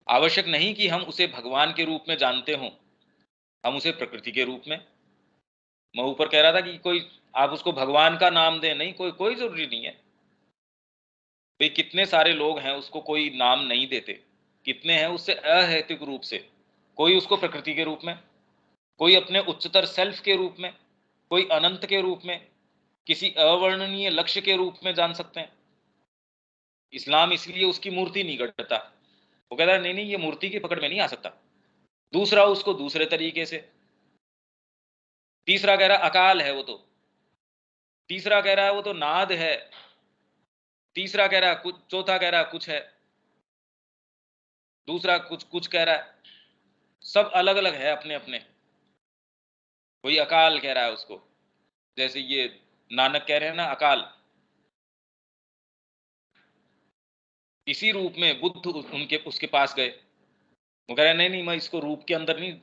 Speaker 1: आवश्यक नहीं कि हम उसे भगवान के रूप में जानते हों, हम उसे प्रकृति के रूप में। मैं ऊपर कह रहा था कि कोई आप उसको भगवान का नाम दें, नहीं, कोई कोई जरूरी नहीं है। भाई कितने सारे लोग हैं उसको कोई नाम नहीं देते, कितने हैं उससे अहैतुक रूप से, कोई उसको प्रकृति के रूप में, कोई अपने उच्चतर सेल्फ के रूप में, कोई अनंत के रूप में, किसी अवर्णनीय लक्ष्य के रूप में जान सकते हैं। इस्लाम इसलिए उसकी मूर्ति नहीं गढ़ता, वो कहता है नहीं नहीं ये मूर्ति की पकड़ में नहीं आ सकता। दूसरा उसको दूसरे तरीके से, तीसरा कह रहा अकाल है वो तो, तीसरा कह रहा है वो तो नाद है, तीसरा कह रहा कुछ, चौथा कह रहा कुछ है, दूसरा कुछ कुछ कह रहा है, सब अलग अलग है अपने अपने। कोई अकाल कह रहा है उसको, जैसे ये नानक कह रहे हैं ना अकाल, इसी रूप में बुद्ध उनके उसके पास गए, वो कह रहे हैं नहीं नहीं मैं इसको रूप के अंदर नहीं,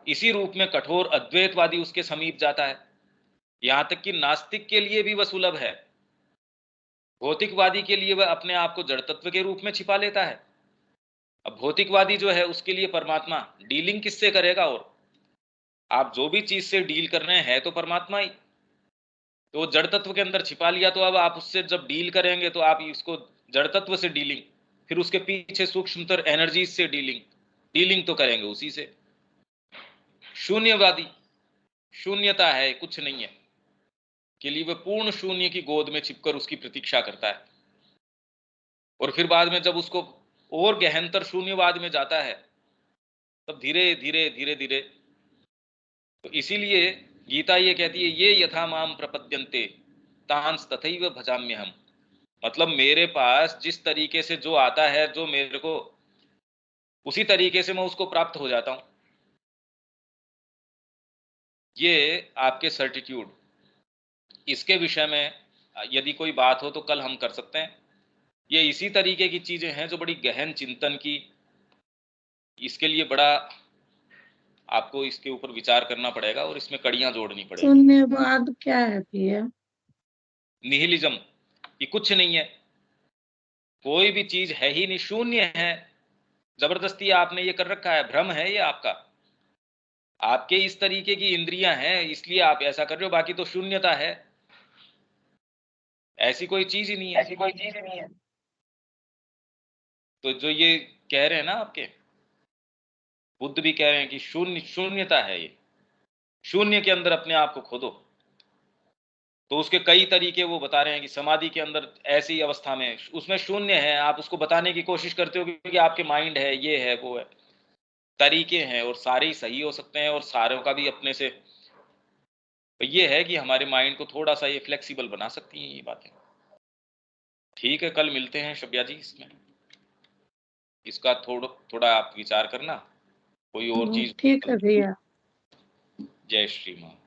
Speaker 1: इसी रूप में कठोर अद्वैतवादी उसके समीप जाता है, यहां तक कि नास्तिक के लिए भी वह सुलभ है। भौतिकवादी के लिए वह अपने आप को जड़ तत्व के रूप में छिपा लेता है। अब भौतिकवादी जो है उसके लिए परमात्मा डीलिंग किससे करेगा, और आप जो भी चीज से डील कर रहे हैं तो परमात्मा ही, तो वो जड़ तत्व के अंदर छिपा लिया, तो अब आप उससे जब डील करेंगे तो आप इसको जड़ तत्व से डीलिंग, फिर उसके पीछे सूक्ष्मतर एनर्जी से डीलिंग, डीलिंग तो करेंगे उसी से। शून्यवादी, शून्यता है कुछ नहीं है के लिए वह पूर्ण शून्य की गोद में छिपकर उसकी प्रतीक्षा करता है, और फिर बाद में जब उसको और गहनतर शून्यवाद में जाता है तब धीरे धीरे धीरे धीरे, तो इसीलिए गीता ये कहती है ये यथा माम प्रपद्यन्ते तांस तथैव भजाम्यहम्, मतलब मेरे पास जिस तरीके से जो आता है, जो मेरे को उसी तरीके से मैं उसको प्राप्त हो जाता हूं। ये आपके सर्टिट्यूड, इसके विषय में यदि कोई बात हो तो कल हम कर सकते हैं। ये इसी तरीके की चीजें हैं जो बड़ी गहन चिंतन की, इसके लिए बड़ा आपको इसके ऊपर विचार करना पड़ेगा और इसमें कड़ियां जोड़नी पड़ेगी।
Speaker 2: शून्यवाद क्या है भैया?
Speaker 1: निहिलिज्म, ये कुछ नहीं है, कोई भी चीज है ही नहीं, शून्य है। जबरदस्ती आपने ये कर रखा है, भ्रम है ये आपका, आपके इस तरीके की इंद्रियां हैं इसलिए आप ऐसा कर रहे हो, बाकी तो शून्यता है, ऐसी कोई चीज ही नहीं है।
Speaker 2: ऐसी कोई चीज नहीं है।
Speaker 1: तो जो ये कह रहे हैं ना आपके बुद्ध भी कह रहे हैं कि शून्य शून्यता है, ये शून्य के अंदर अपने आप को खोदो। तो उसके कई तरीके वो बता रहे हैं कि समाधि के अंदर ऐसी अवस्था में उसमें शून्य है, आप उसको बताने की कोशिश करते हो कि आपके माइंड है, ये है वो है, तरीके हैं और सारे ही सही हो सकते हैं और सारों का भी अपने से, तो ये है कि हमारे माइंड को थोड़ा सा ये फ्लेक्सिबल बना सकती हैं ये बातें। ठीक है, कल मिलते हैं शब्या जी। इसमें इसका थोड़ा आप विचार करना, कोई और चीज।
Speaker 2: ठीक है भैया।
Speaker 1: जय श्री माँ।